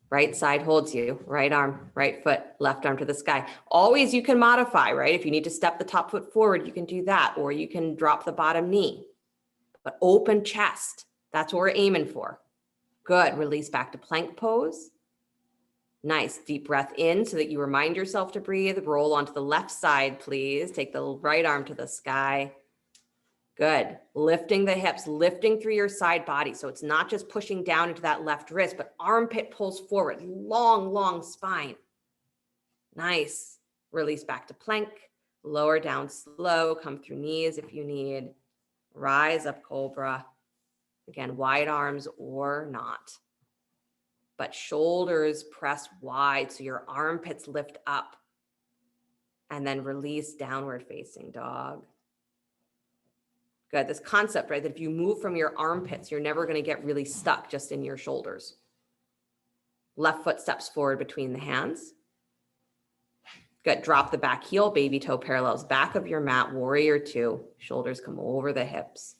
Right side holds you. Right arm, right foot, left arm to the sky. Always you can modify, right? If you need to step the top foot forward, you can do that, or you can drop the bottom knee. but open chest. That's what we're aiming for. Good. Release back to plank pose. Nice. Deep breath in so that you remind yourself to breathe. Roll onto the left side, please. Take the right arm to the sky. Good. Lifting the hips, lifting through your side body. So it's not just pushing down into that left wrist, but armpit pulls forward. Long, long spine. Nice. Release back to plank. Lower down slow. Come through knees if you need. Rise up cobra. Again, wide arms or not. But shoulders press wide so your armpits lift up. And then release downward facing dog. Good. This concept, right, that if you move from your armpits, you're never going to get really stuck just in your shoulders. Left foot steps forward between the hands. Good. Drop the back heel, baby toe parallels back of your mat, warrior two. Shoulders come over the hips.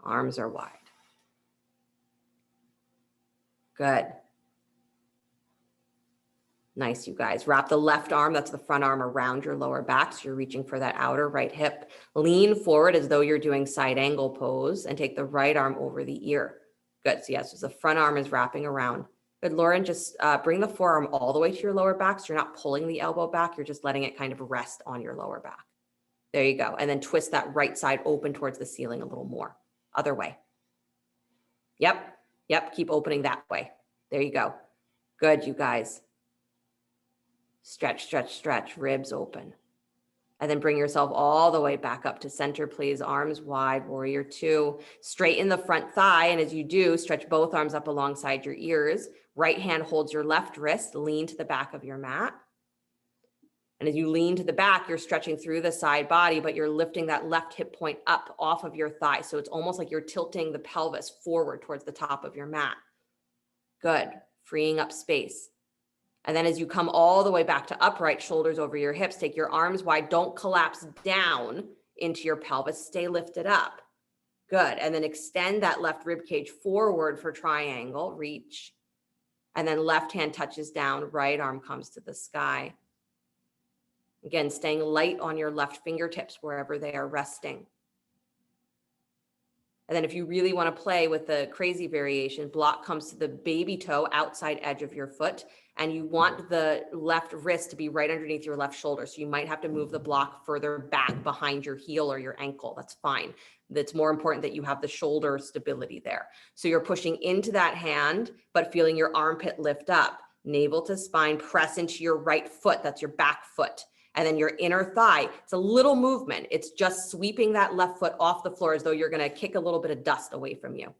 Arms are wide. Good. Nice, you guys. Wrap the left arm, that's the front arm, around your lower back. So you're reaching for that outer right hip. Lean forward as though you're doing side angle pose and take the right arm over the ear. Good. So yes, so the front arm is wrapping around. Good, Lauren, just bring the forearm all the way to your lower back. So you're not pulling the elbow back. You're just letting it kind of rest on your lower back. There you go. And then twist that right side open towards the ceiling a little more. Other way. Yep. Yep. Keep opening that way. There you go. Good, you guys. Stretch, stretch, stretch, ribs open. And then bring yourself all the way back up to center, please. Arms wide, warrior two. Straighten the front thigh. And as you do, stretch both arms up alongside your ears. Right hand holds your left wrist. Lean to the back of your mat. And as you lean to the back, you're stretching through the side body, but you're lifting that left hip point up off of your thigh. So it's almost like you're tilting the pelvis forward towards the top of your mat. Good. Freeing up space. And then as you come all the way back to upright, shoulders over your hips, take your arms wide. Don't collapse down into your pelvis. Stay lifted up. Good. And then extend that left rib cage forward for triangle. Reach. And then left hand touches down. Right arm comes to the sky. Again, staying light on your left fingertips wherever they are resting. And then if you really want to play with the crazy variation, block comes to the baby toe outside edge of your foot. And you want the left wrist to be right underneath your left shoulder. So you might have to move the block further back behind your heel or your ankle. That's fine. It's more important that you have the shoulder stability there. So you're pushing into that hand, but feeling your armpit lift up. Navel to spine, press into your right foot. That's your back foot. And then your inner thigh, it's a little movement. It's just sweeping that left foot off the floor as though you're going to kick a little bit of dust away from you.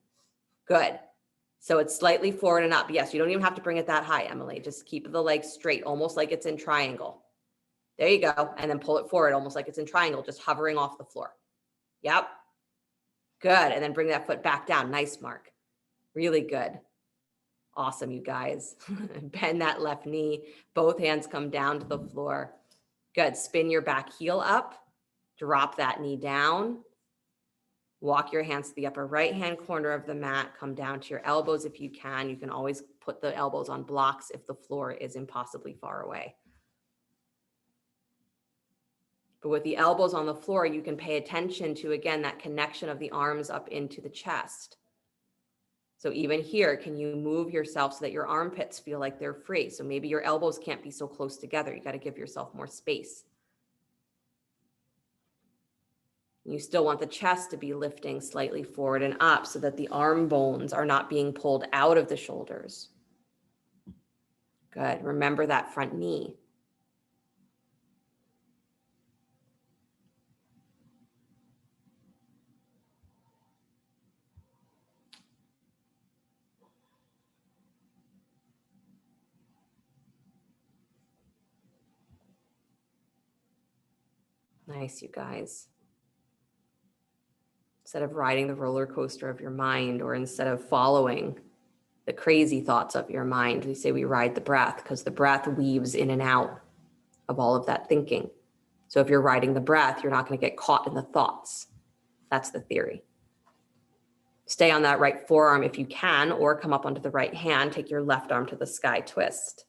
Good. So it's slightly forward and up. Yes, you don't even have to bring it that high, Emily. Just keep the legs straight, almost like it's in triangle. There you go. And then pull it forward, almost like it's in triangle, just hovering off the floor. Yep. Good. And then bring that foot back down. Nice, Mark. Really good. Awesome, you guys. Bend that left knee. Both hands come down to the floor. Good. Spin your back heel up. Drop that knee down. Walk your hands to the upper right-hand corner of the mat. Come down to your elbows if you can. You can always put the elbows on blocks if the floor is impossibly far away. But with the elbows on the floor, you can pay attention to, again, that connection of the arms up into the chest. So even here, can you move yourself so that your armpits feel like they're free? So maybe your elbows can't be so close together. You got to give yourself more space. You still want the chest to be lifting slightly forward and up so that the arm bones are not being pulled out of the shoulders. Good. Remember that front knee. Nice, you guys. Instead of riding the roller coaster of your mind, or instead of following the crazy thoughts of your mind, we say we ride the breath, because the breath weaves in and out of all of that thinking. So if you're riding the breath, you're not going to get caught in the thoughts. That's the theory. Stay on that right forearm if you can, or come up onto the right hand. Take your left arm to the sky, twist.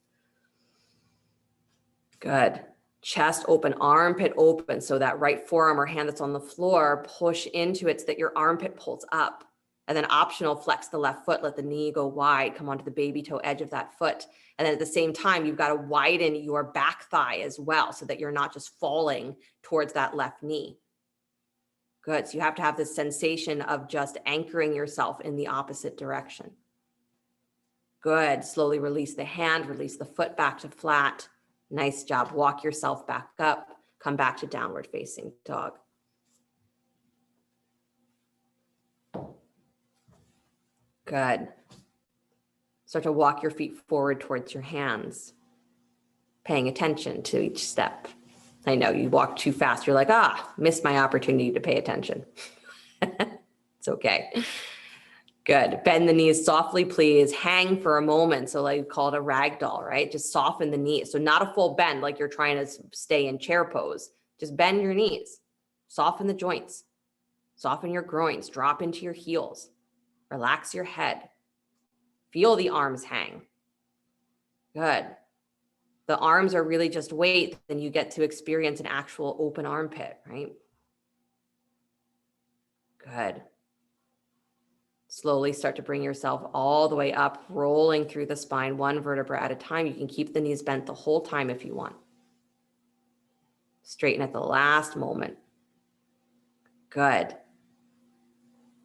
Good. Chest open, armpit open. So that right forearm or hand that's on the floor, push into it so that your armpit pulls up. And then optional, flex the left foot, let the knee go wide, come onto the baby toe edge of that foot. And then at the same time, you've got to widen your back thigh as well so that you're not just falling towards that left knee. Good. So you have to have this sensation of just anchoring yourself in the opposite direction. Good. Slowly release the hand, release the foot back to flat. Nice job. Walk yourself back up. Come back to downward facing dog. Good. Start to walk your feet forward towards your hands, paying attention to each step. I know you walk too fast. You're like, missed my opportunity to pay attention. It's okay. Good. Bend the knees softly, please. Hang for a moment. So like call it a rag doll, right? Just soften the knees. So not a full bend like you're trying to stay in chair pose. Just bend your knees. Soften the joints. Soften your groins. Drop into your heels. Relax your head. Feel the arms hang. Good. The arms are really just weight, then you get to experience an actual open armpit, right? Good. Slowly start to bring yourself all the way up, rolling through the spine, one vertebra at a time. You can keep the knees bent the whole time if you want. Straighten at the last moment. Good.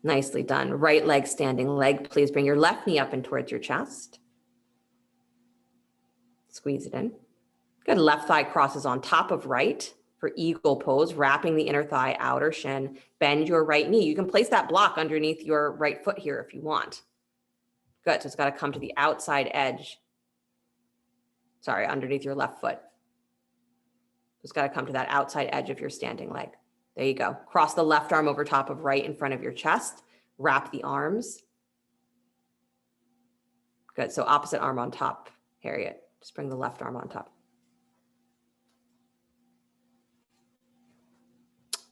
Nicely done. Right leg, standing leg. Please bring your left knee up and towards your chest. Squeeze it in. Good. Left thigh crosses on top of right for eagle pose, wrapping the inner thigh, outer shin. Bend your right knee. You can place that block underneath your right foot here if you want. Good. So it's got to come to the outside edge. Sorry, underneath your left foot. It's got to come to that outside edge of your standing leg. There you go. Cross the left arm over top of right in front of your chest. Wrap the arms. Good. So opposite arm on top, Harriet. Just bring the left arm on top.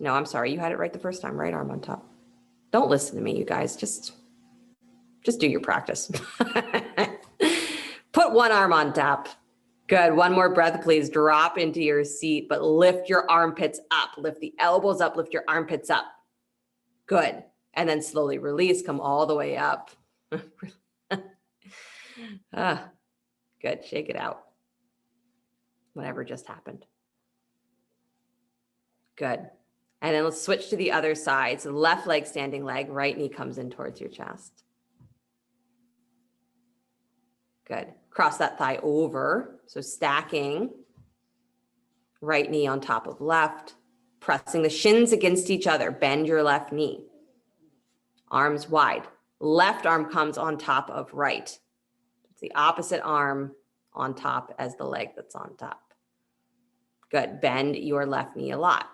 No, I'm sorry. You had it right the first time. Right arm on top. Don't listen to me, you guys. Just do your practice. Put one arm on top. Good. One more breath, please. Drop into your seat, but lift your armpits up. Lift the elbows up. Lift your armpits up. Good. And then slowly release. Come all the way up. Good. Shake it out. Whatever just happened. Good. And then let's switch to the other side. So left leg, standing leg, right knee comes in towards your chest. Good. Cross that thigh over. So stacking. Right knee on top of left. Pressing the shins against each other. Bend your left knee. Arms wide. Left arm comes on top of right. It's the opposite arm on top as the leg that's on top. Good. Bend your left knee a lot.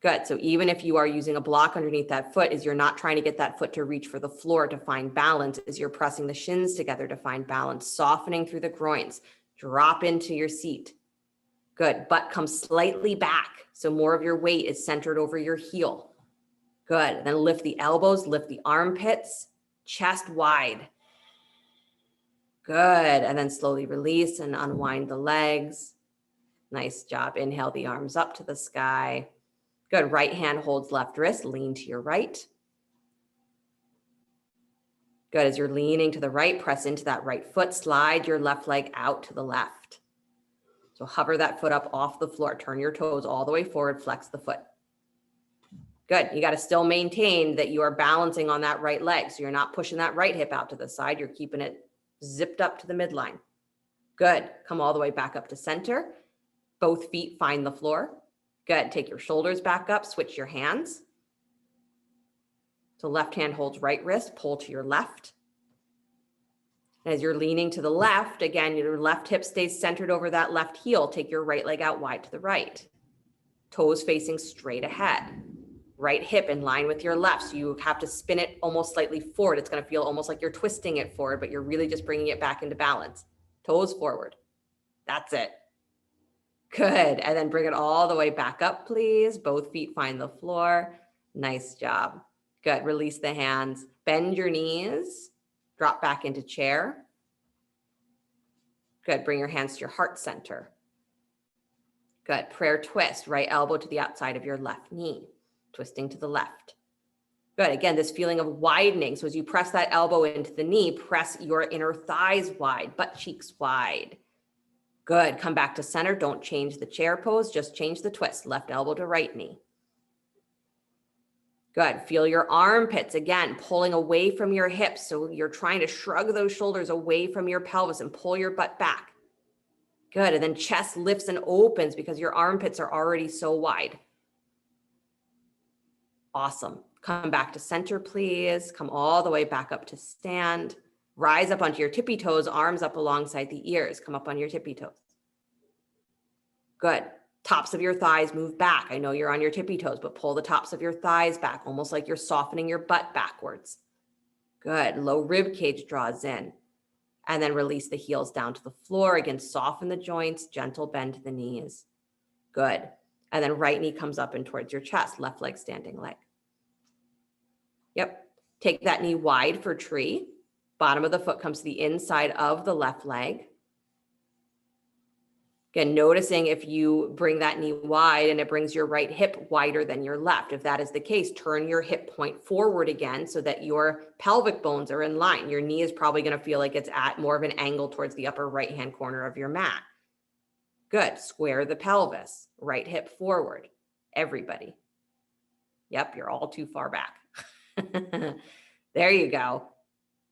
Good. So even if you are using a block underneath that foot, is you're not trying to get that foot to reach for the floor to find balance, is you're pressing the shins together to find balance, softening through the groins. Drop into your seat. Good. Butt comes slightly back. So more of your weight is centered over your heel. Good. Then lift the elbows, lift the armpits, chest wide. Good. And then slowly release and unwind the legs. Nice job. Inhale the arms up to the sky. Good. Right hand holds left wrist. Lean to your right. Good. As you're leaning to the right, press into that right foot. Slide your left leg out to the left. So hover that foot up off the floor. Turn your toes all the way forward. Flex the foot. Good. You got to still maintain that you are balancing on that right leg. So you're not pushing that right hip out to the side. You're keeping it zipped up to the midline. Good. Come all the way back up to center. Both feet find the floor. Good. Take your shoulders back up. Switch your hands. So left hand holds right wrist. Pull to your left. As you're leaning to the left, again, your left hip stays centered over that left heel. Take your right leg out wide to the right. Toes facing straight ahead. Right hip in line with your left. So you have to spin it almost slightly forward. It's going to feel almost like you're twisting it forward, but you're really just bringing it back into balance. Toes forward. That's it. Good. And then bring it all the way back up, please. Both feet find the floor. Nice job. Good. Release the hands. Bend your knees. Drop back into chair. Good. Bring your hands to your heart center. Good. Prayer twist, right elbow to the outside of your left knee, twisting to the left. Good. Again, this feeling of widening. So as you press that elbow into the knee, press your inner thighs wide, butt cheeks wide. Good. Come back to center. Don't change the chair pose. Just change the twist. Left elbow to right knee. Good. Feel your armpits, again, pulling away from your hips. So you're trying to shrug those shoulders away from your pelvis and pull your butt back. Good. And then chest lifts and opens because your armpits are already so wide. Awesome. Come back to center, please. Come all the way back up to stand. Rise up onto your tippy toes, arms up alongside the ears. Come up on your tippy toes. Good. Tops of your thighs move back. I know you're on your tippy toes, but pull the tops of your thighs back, almost like you're softening your butt backwards. Good. Low rib cage draws in. And then release the heels down to the floor. Again, soften the joints, gentle bend to the knees. Good. And then right knee comes up and towards your chest, left leg standing leg. Yep. Take that knee wide for tree. Bottom of the foot comes to the inside of the left leg. Again, noticing if you bring that knee wide and it brings your right hip wider than your left. If that is the case, turn your hip point forward again so that your pelvic bones are in line. Your knee is probably going to feel like it's at more of an angle towards the upper right-hand corner of your mat. Good. Square the pelvis. Right hip forward. Everybody. Yep, you're all too far back. There you go.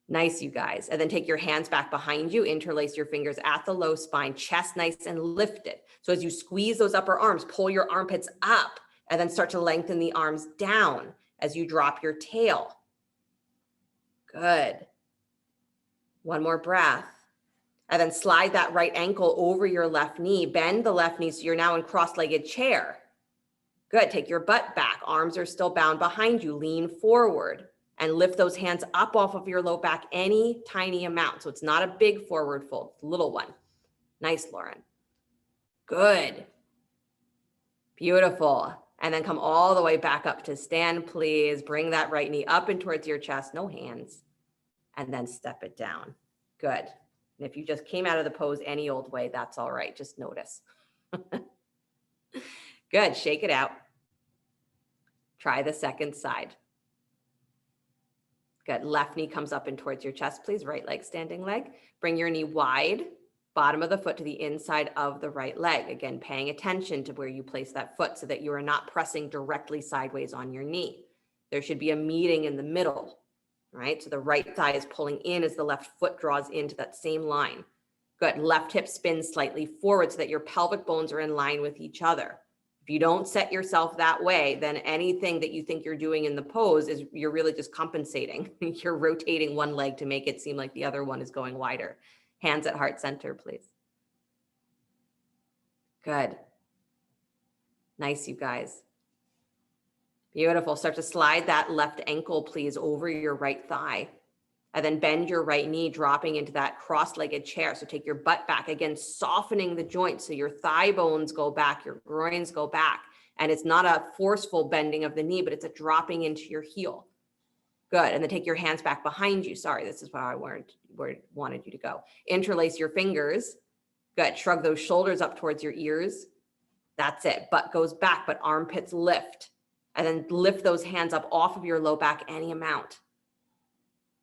Nice, you guys. And then take your hands back behind you, interlace your fingers at the low spine, chest nice and lifted. So as you squeeze those upper arms, pull your armpits up and then start to lengthen the arms down as you drop your tail. Good. One more breath. And then slide that right ankle over your left knee, bend the left knee so you're now in cross-legged chair. Good. Take your butt back. Arms are still bound behind you. Lean forward. And lift those hands up off of your low back any tiny amount. So it's not a big forward fold, it's a little one. Nice, Lauren. Good. Beautiful. And then come all the way back up to stand, please. Bring that right knee up and towards your chest, no hands. And then step it down. Good. And if you just came out of the pose any old way, that's all right. Just notice. Good. Shake it out. Try the second side. Good. Left knee comes up and towards your chest, please. Right leg, standing leg. Bring your knee wide, bottom of the foot to the inside of the right leg. Again, paying attention to where you place that foot so that you are not pressing directly sideways on your knee. There should be a meeting in the middle, right? So the right thigh is pulling in as the left foot draws into that same line. Good. Left hip spins slightly forward so that your pelvic bones are in line with each other. If you don't set yourself that way, then anything that you think you're doing in the pose is you're really just compensating. You're rotating one leg to make it seem like the other one is going wider. Hands at heart center, please. Good. Nice, you guys. Beautiful. Start to slide that left ankle, please, over your right thigh. And then bend your right knee, dropping into that cross-legged chair. So take your butt back, again, softening the joints so your thigh bones go back, your groins go back. And it's not a forceful bending of the knee, but it's a dropping into your heel. Good. And then take your hands back behind you. Sorry, this is where I wanted you to go. Interlace your fingers. Good. Shrug those shoulders up towards your ears. That's it. Butt goes back, but armpits lift. And then lift those hands up off of your low back any amount.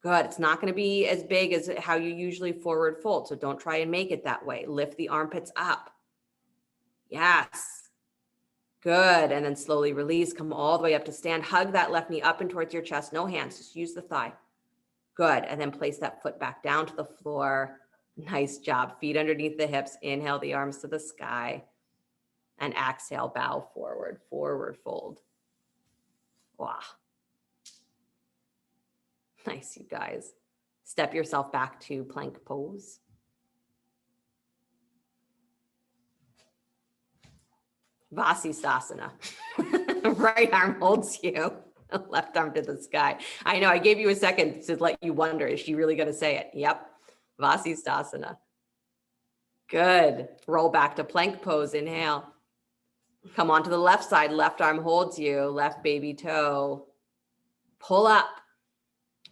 Good. It's not going to be as big as how you usually forward fold. So don't try and make it that way. Lift the armpits up. Yes. Good. And then slowly release. Come all the way up to stand. Hug that left knee up and towards your chest. No hands. Just use the thigh. Good. And then place that foot back down to the floor. Nice job. Feet underneath the hips. Inhale the arms to the sky. And exhale, bow forward. Forward fold. Wow. Nice, you guys. Step yourself back to plank pose. Vasisthasana. Right arm holds you. Left arm to the sky. I know I gave you a second to let you wonder, is she really going to say it? Yep. Vasisthasana. Good. Roll back to plank pose. Inhale. Come onto the left side. Left arm holds you. Left baby toe. Pull up.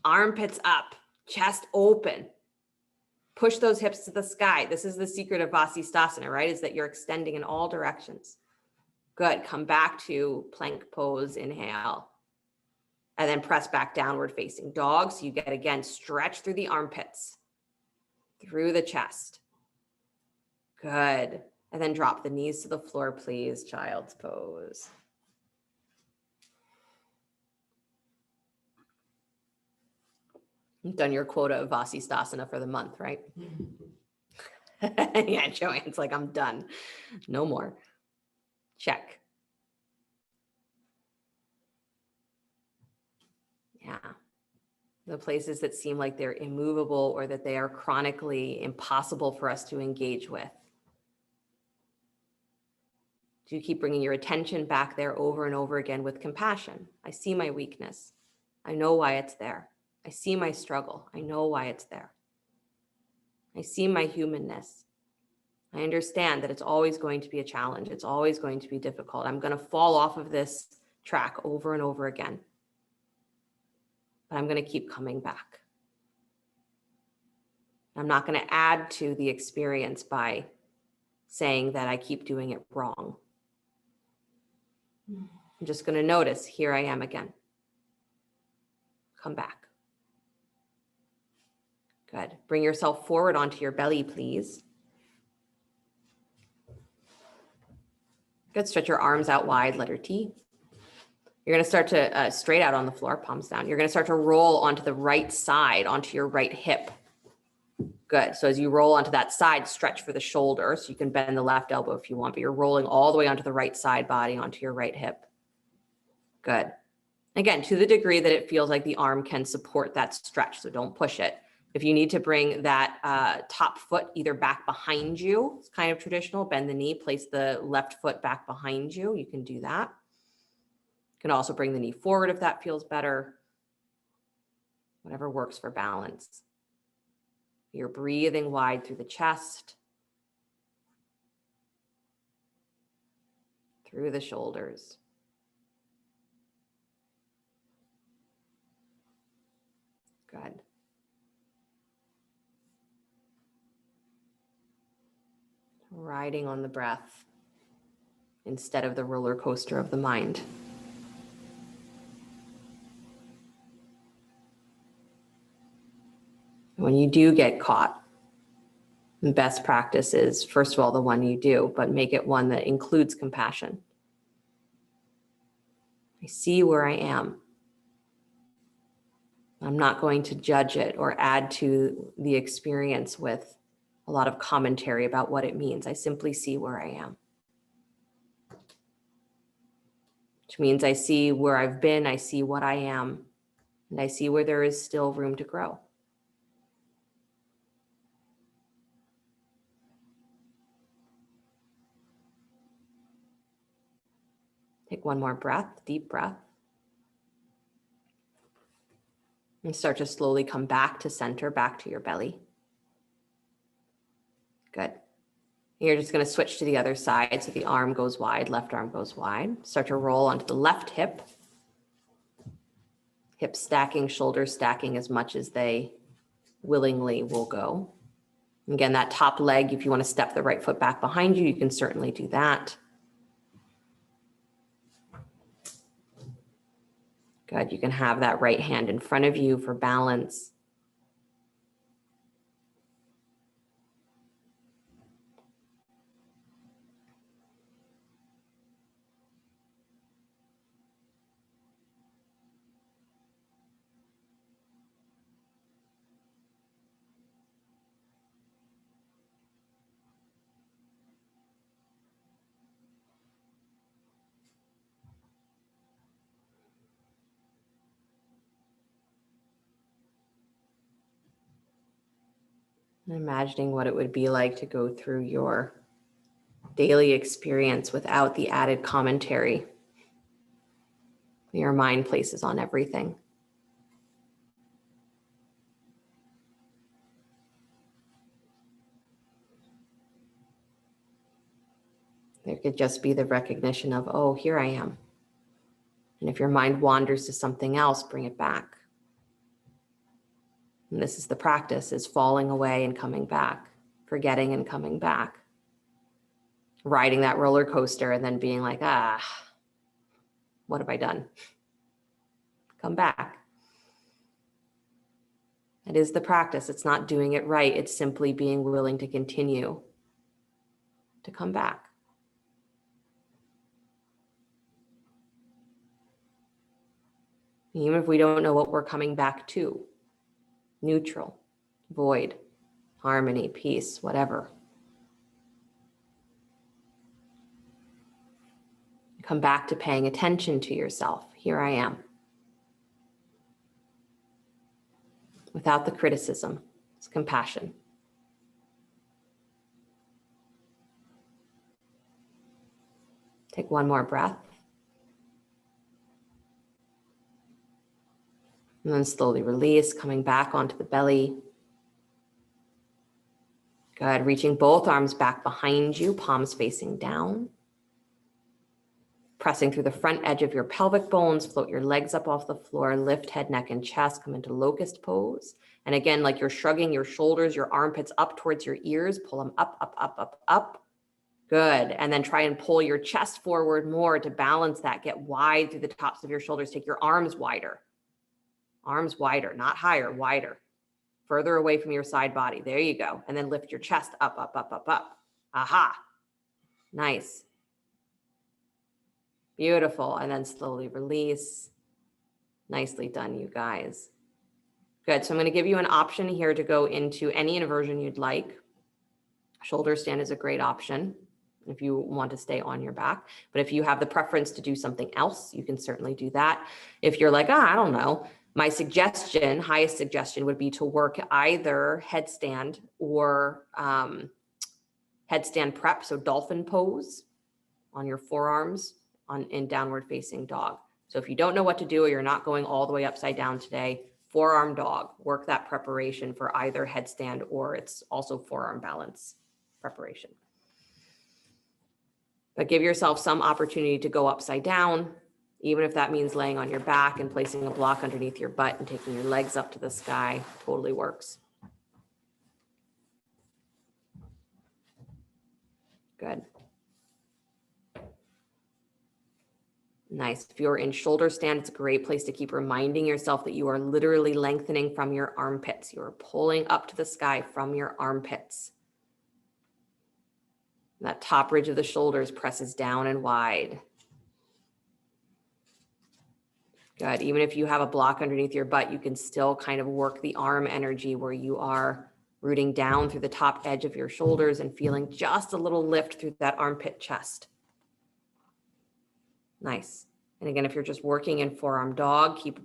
Armpits up, chest open. Push those hips to the sky. This is the secret of Vasisthasana, right? Is that you're extending in all directions. Good. Come back to plank pose. Inhale. And then press back downward facing dog. So you get, again, stretch through the armpits, through the chest. Good. And then drop the knees to the floor, please. Child's pose. You've done your quota of Vasisthasana for the month, right? Yeah, Joanne's like, I'm done. No more. Check. Yeah. The places that seem like they're immovable or that they are chronically impossible for us to engage with. Do you keep bringing your attention back there over and over again with compassion? I see my weakness. I know why it's there. I see my struggle. I know why it's there. I see my humanness. I understand that it's always going to be a challenge. It's always going to be difficult. I'm going to fall off of this track over and over again. But I'm going to keep coming back. I'm not going to add to the experience by saying that I keep doing it wrong. I'm just going to notice, here I am again. Come back. Good. Bring yourself forward onto your belly, please. Good. Stretch your arms out wide, letter T. You're going to start to straight out on the floor, palms down. You're going to start to roll onto the right side, onto your right hip. Good. So as you roll onto that side, stretch for the shoulder. So you can bend the left elbow if you want, but you're rolling all the way onto the right side body, onto your right hip. Good. Again, to the degree that it feels like the arm can support that stretch. So don't push it. If you need to bring that top foot either back behind you, it's kind of traditional, bend the knee, place the left foot back behind you. You can do that. You can also bring the knee forward if that feels better. Whatever works for balance. You're breathing wide through the chest, through the shoulders. Good. Riding on the breath instead of the roller coaster of the mind. When you do get caught, the best practice is, first of all, the one you do, but make it one that includes compassion. I see where I am. I'm not going to judge it or add to the experience with a lot of commentary about what it means. I simply see where I am. Which means I see where I've been, I see what I am, and I see where there is still room to grow. Take one more breath, deep breath. And start to slowly come back to center, back to your belly. Good. You're just going to switch to the other side. So the arm goes wide, left arm goes wide. Start to roll onto the left hip. Hip stacking, shoulder stacking as much as they willingly will go. Again, that top leg, if you want to step the right foot back behind you, you can certainly do that. Good. You can have that right hand in front of you for balance. Imagining what it would be like to go through your daily experience without the added commentary your mind places on everything. There could just be the recognition of, oh, here I am. And if your mind wanders to something else, bring it back. And this is the practice, is falling away and coming back, forgetting and coming back, riding that roller coaster and then being like, what have I done? Come back. It is the practice. It's not doing it right. It's simply being willing to continue to come back. Even if we don't know what we're coming back to, neutral, void, harmony, peace, whatever. Come back to paying attention to yourself. Here I am. Without the criticism, it's compassion. Take one more breath. And then slowly release, coming back onto the belly. Good. Reaching both arms back behind you, palms facing down. Pressing through the front edge of your pelvic bones, float your legs up off the floor, lift head, neck, and chest, come into locust pose. And again, like you're shrugging your shoulders, your armpits up towards your ears, pull them up, up, up, up, up. Good. And then try and pull your chest forward more to balance that. Get wide through the tops of your shoulders. Take your arms wider. Arms wider, not higher, wider. Further away from your side body. There you go. And then lift your chest up, up, up, up, up. Aha. Nice. Beautiful. And then slowly release. Nicely done, you guys. Good. So I'm going to give you an option here to go into any inversion you'd like. Shoulder stand is a great option if you want to stay on your back. But if you have the preference to do something else, you can certainly do that. If you're like, I don't know, my suggestion, highest suggestion would be to work either headstand or headstand prep. So dolphin pose on your forearms in downward facing dog. So if you don't know what to do or you're not going all the way upside down today, forearm dog, work that preparation for either headstand or it's also forearm balance preparation. But give yourself some opportunity to go upside down, even if that means laying on your back and placing a block underneath your butt and taking your legs up to the sky. Totally works. Good. Nice. If you're in shoulder stand, it's a great place to keep reminding yourself that you are literally lengthening from your armpits. You are pulling up to the sky from your armpits. That top ridge of the shoulders presses down and wide. Good. Even if you have a block underneath your butt, you can still kind of work the arm energy where you are rooting down through the top edge of your shoulders and feeling just a little lift through that armpit chest. Nice. And again, if you're just working in forearm dog, keep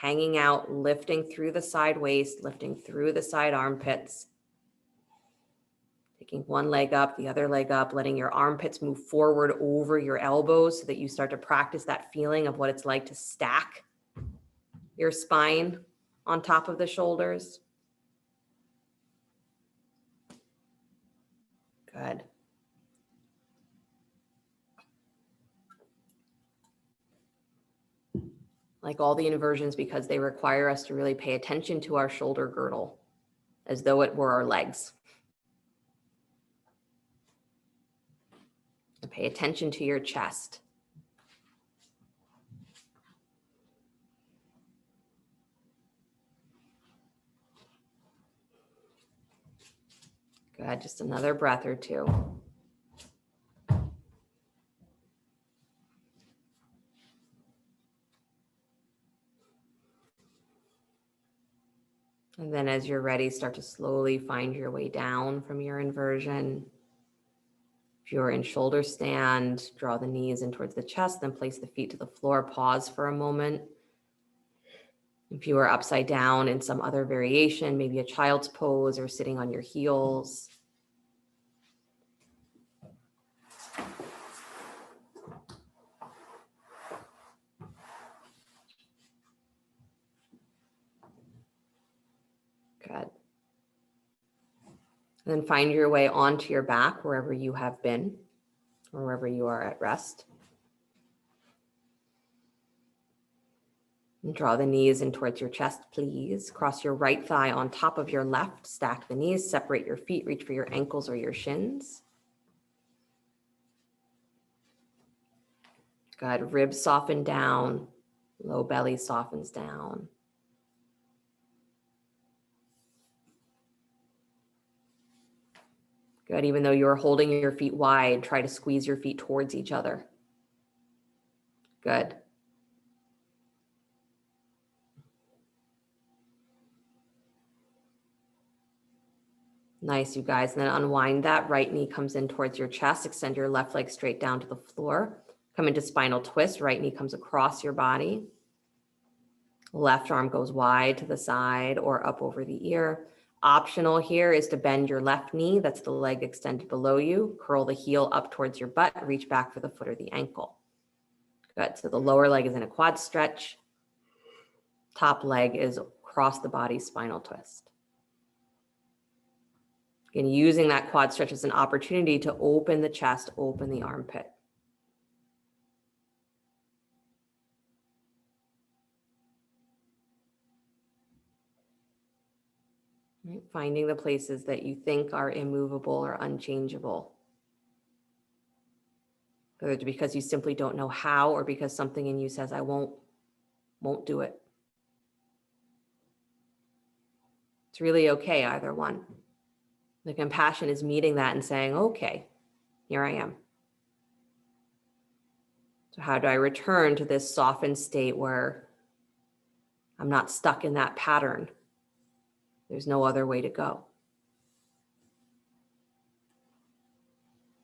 hanging out, lifting through the side waist, lifting through the side armpits. Taking one leg up, the other leg up, letting your armpits move forward over your elbows so that you start to practice that feeling of what it's like to stack your spine on top of the shoulders. Good. Like all the inversions, because they require us to really pay attention to our shoulder girdle as though it were our legs. And pay attention to your chest. Good, just another breath or two. And then as you're ready, start to slowly find your way down from your inversion. If you're in shoulder stand, draw the knees in towards the chest, then place the feet to the floor, pause for a moment. If you are upside down in some other variation, maybe a child's pose or sitting on your heels. Good. And then find your way onto your back wherever you have been or wherever you are at rest. And draw the knees in towards your chest, please. Cross your right thigh on top of your left. Stack the knees, separate your feet, reach for your ankles or your shins. Good. Ribs soften down. Low belly softens down. Good. Even though you're holding your feet wide, try to squeeze your feet towards each other. Good. Nice, you guys. And then unwind that. Right knee comes in towards your chest. Extend your left leg straight down to the floor. Come into spinal twist. Right knee comes across your body. Left arm goes wide to the side or up over the ear. Optional here is to bend your left knee. That's the leg extended below you. Curl the heel up towards your butt. Reach back for the foot or the ankle. Good. So the lower leg is in a quad stretch. Top leg is across the body, spinal twist. Again, using that quad stretch as an opportunity to open the chest, open the armpit. Right? Finding the places that you think are immovable or unchangeable. Whether it's because you simply don't know how or because something in you says, I won't do it. It's really okay, either one. The compassion is meeting that and saying, okay, here I am. So how do I return to this softened state where I'm not stuck in that pattern? There's no other way to go.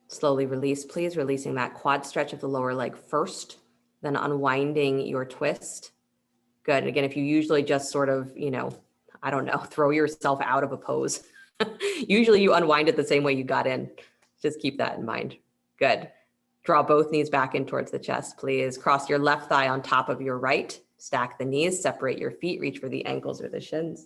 Slowly release, please. Releasing that quad stretch of the lower leg first, then unwinding your twist. Good. And again, if you usually just sort of, I don't know, throw yourself out of a pose. Usually you unwind it the same way you got in. Just keep that in mind. Good. Draw both knees back in towards the chest, please. Cross your left thigh on top of your right. Stack the knees, separate your feet, reach for the ankles or the shins.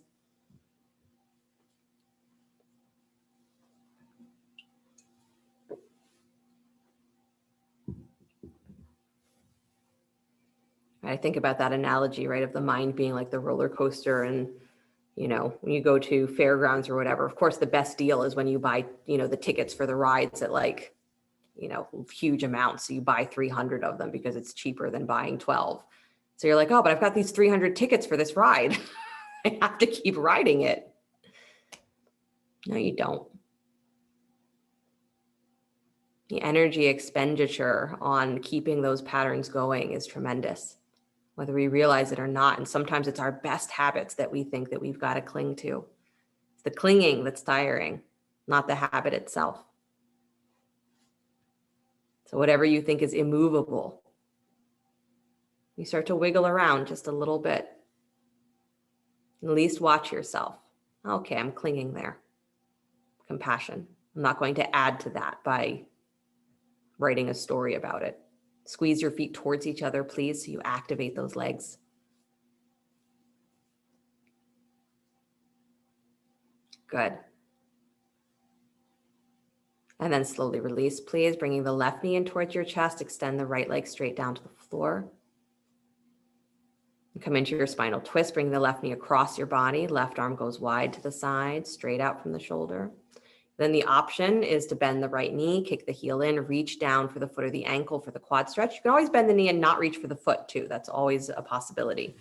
I think about that analogy, right, of the mind being like the roller coaster. And, when you go to fairgrounds or whatever, of course, the best deal is when you buy, the tickets for the rides at like, huge amounts. So you buy 300 of them because it's cheaper than buying 12. So you're like, oh, but I've got these 300 tickets for this ride. I have to keep riding it. No, you don't. The energy expenditure on keeping those patterns going is tremendous, whether we realize it or not. And sometimes it's our best habits that we think that we've got to cling to. It's the clinging that's tiring, not the habit itself. So whatever you think is immovable, you start to wiggle around just a little bit. At least watch yourself. Okay, I'm clinging there. Compassion. I'm not going to add to that by writing a story about it. Squeeze your feet towards each other, please, so you activate those legs. Good. And then slowly release, please, bringing the left knee in towards your chest. Extend the right leg straight down to the floor. Come into your spinal twist, bring the left knee across your body. Left arm goes wide to the side, straight out from the shoulder. Then the option is to bend the right knee, kick the heel in, reach down for the foot or the ankle for the quad stretch. You can always bend the knee and not reach for the foot too. That's always a possibility.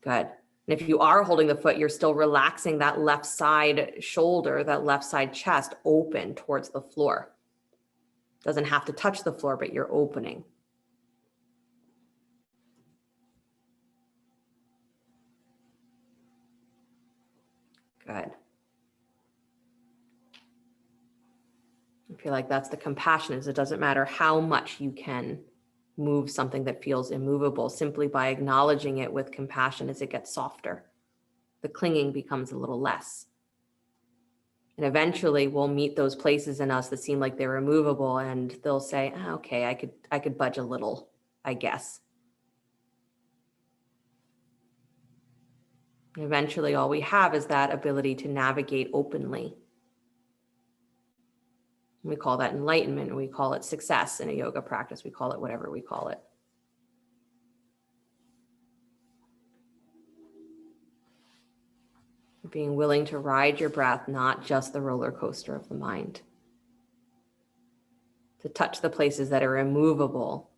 Good. And if you are holding the foot, you're still relaxing that left side shoulder, that left side chest open towards the floor. Doesn't have to touch the floor, but you're opening. Good. I feel like that's the compassion, is it doesn't matter how much you can move something that feels immovable. Simply by acknowledging it with compassion, as it gets softer, the clinging becomes a little less. And eventually we'll meet those places in us that seem like they're immovable, and they'll say, oh, okay, I could budge a little, I guess. And eventually all we have is that ability to navigate openly. We call that enlightenment, and we call it success in a yoga practice. We call it whatever we call it. Being willing to ride your breath, not just the roller coaster of the mind. To touch the places that are immovable,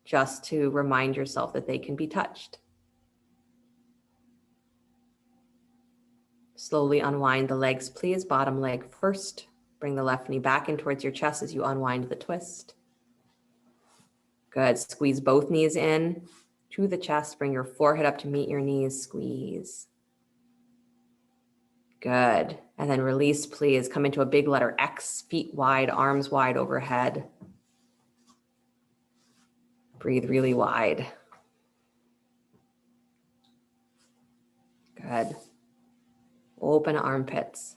just to remind yourself that they can be touched. Slowly unwind the legs, please. Bottom leg first. Bring the left knee back in towards your chest as you unwind the twist. Good. Squeeze both knees in to the chest. Bring your forehead up to meet your knees. Squeeze. Good. And then release, please. Come into a big letter X, feet wide, arms wide overhead. Breathe really wide. Good. Open armpits.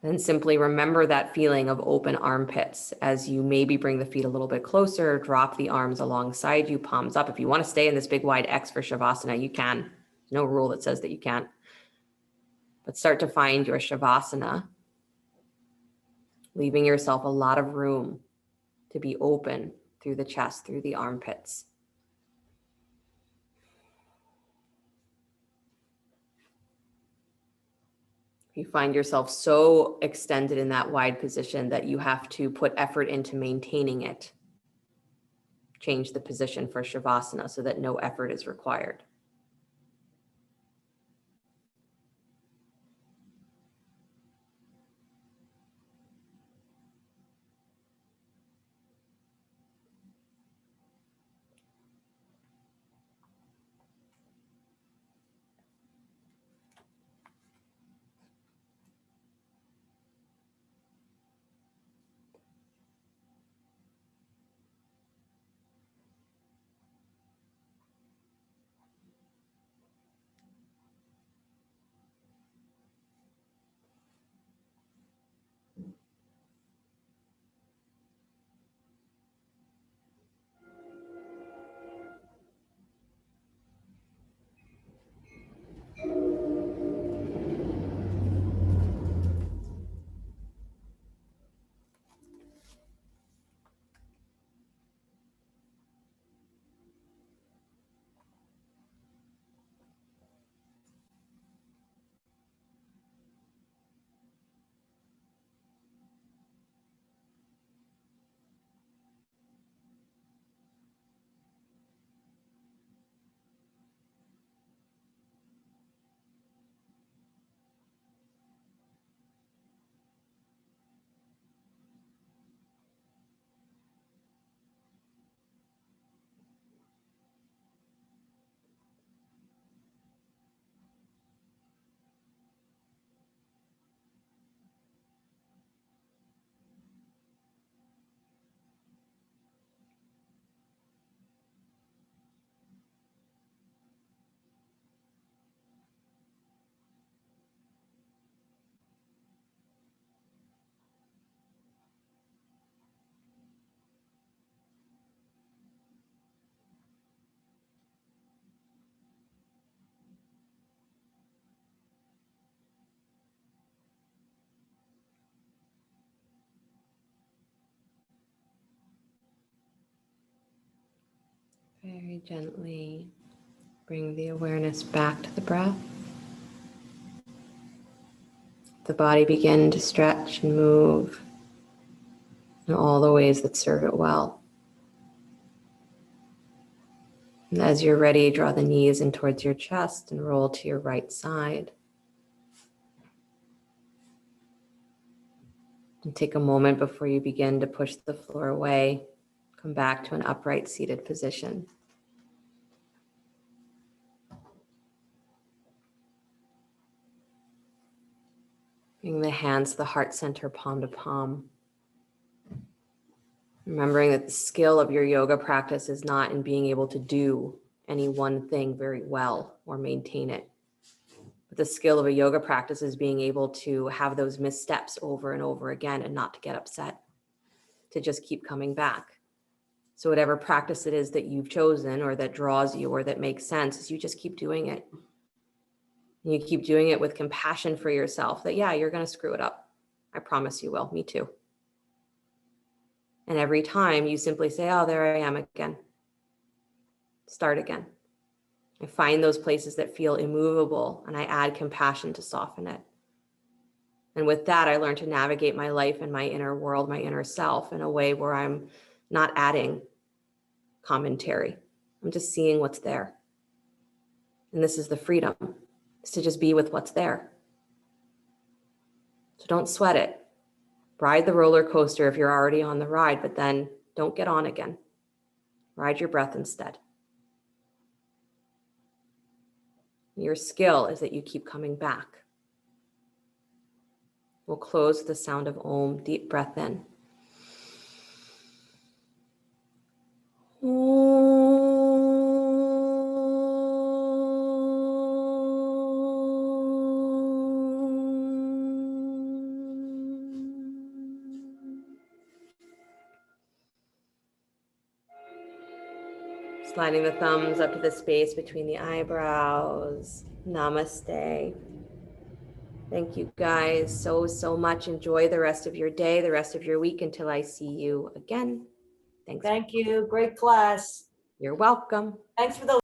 Then simply remember that feeling of open armpits as you maybe bring the feet a little bit closer, drop the arms alongside you, palms up. If you want to stay in this big wide X for Shavasana, you can. There's no rule that says that you can't. But start to find your Shavasana, leaving yourself a lot of room to be open through the chest, through the armpits. You find yourself so extended in that wide position that you have to put effort into maintaining it. Change the position for Shavasana so that no effort is required. Very gently bring the awareness back to the breath. The body begin to stretch and move in all the ways that serve it well. And as you're ready, draw the knees in towards your chest and roll to your right side. And take a moment before you begin to push the floor away. Come back to an upright seated position. Bring the hands to the heart center, palm to palm. Remembering that the skill of your yoga practice is not in being able to do any one thing very well or maintain it. But the skill of a yoga practice is being able to have those missteps over and over again and not to get upset, to just keep coming back. So whatever practice it is that you've chosen or that draws you or that makes sense, is you just keep doing it. And you keep doing it with compassion for yourself that, yeah, you're going to screw it up. I promise you will. Me too. And every time you simply say, oh, there I am again. Start again. I find those places that feel immovable and I add compassion to soften it. And with that, I learn to navigate my life and my inner world, my inner self, in a way where I'm not adding commentary. I'm just seeing what's there. And this is the freedom, is to just be with what's there. So don't sweat it. Ride the roller coaster if you're already on the ride, but then don't get on again. Ride your breath instead. Your skill is that you keep coming back. We'll close with the sound of Om. Deep breath in. Sliding the thumbs up to the space between the eyebrows. Namaste. Thank you guys so much. Enjoy the rest of your day, the rest of your week until I see you again. Thanks. Thank you. Great class. You're welcome. Thanks for the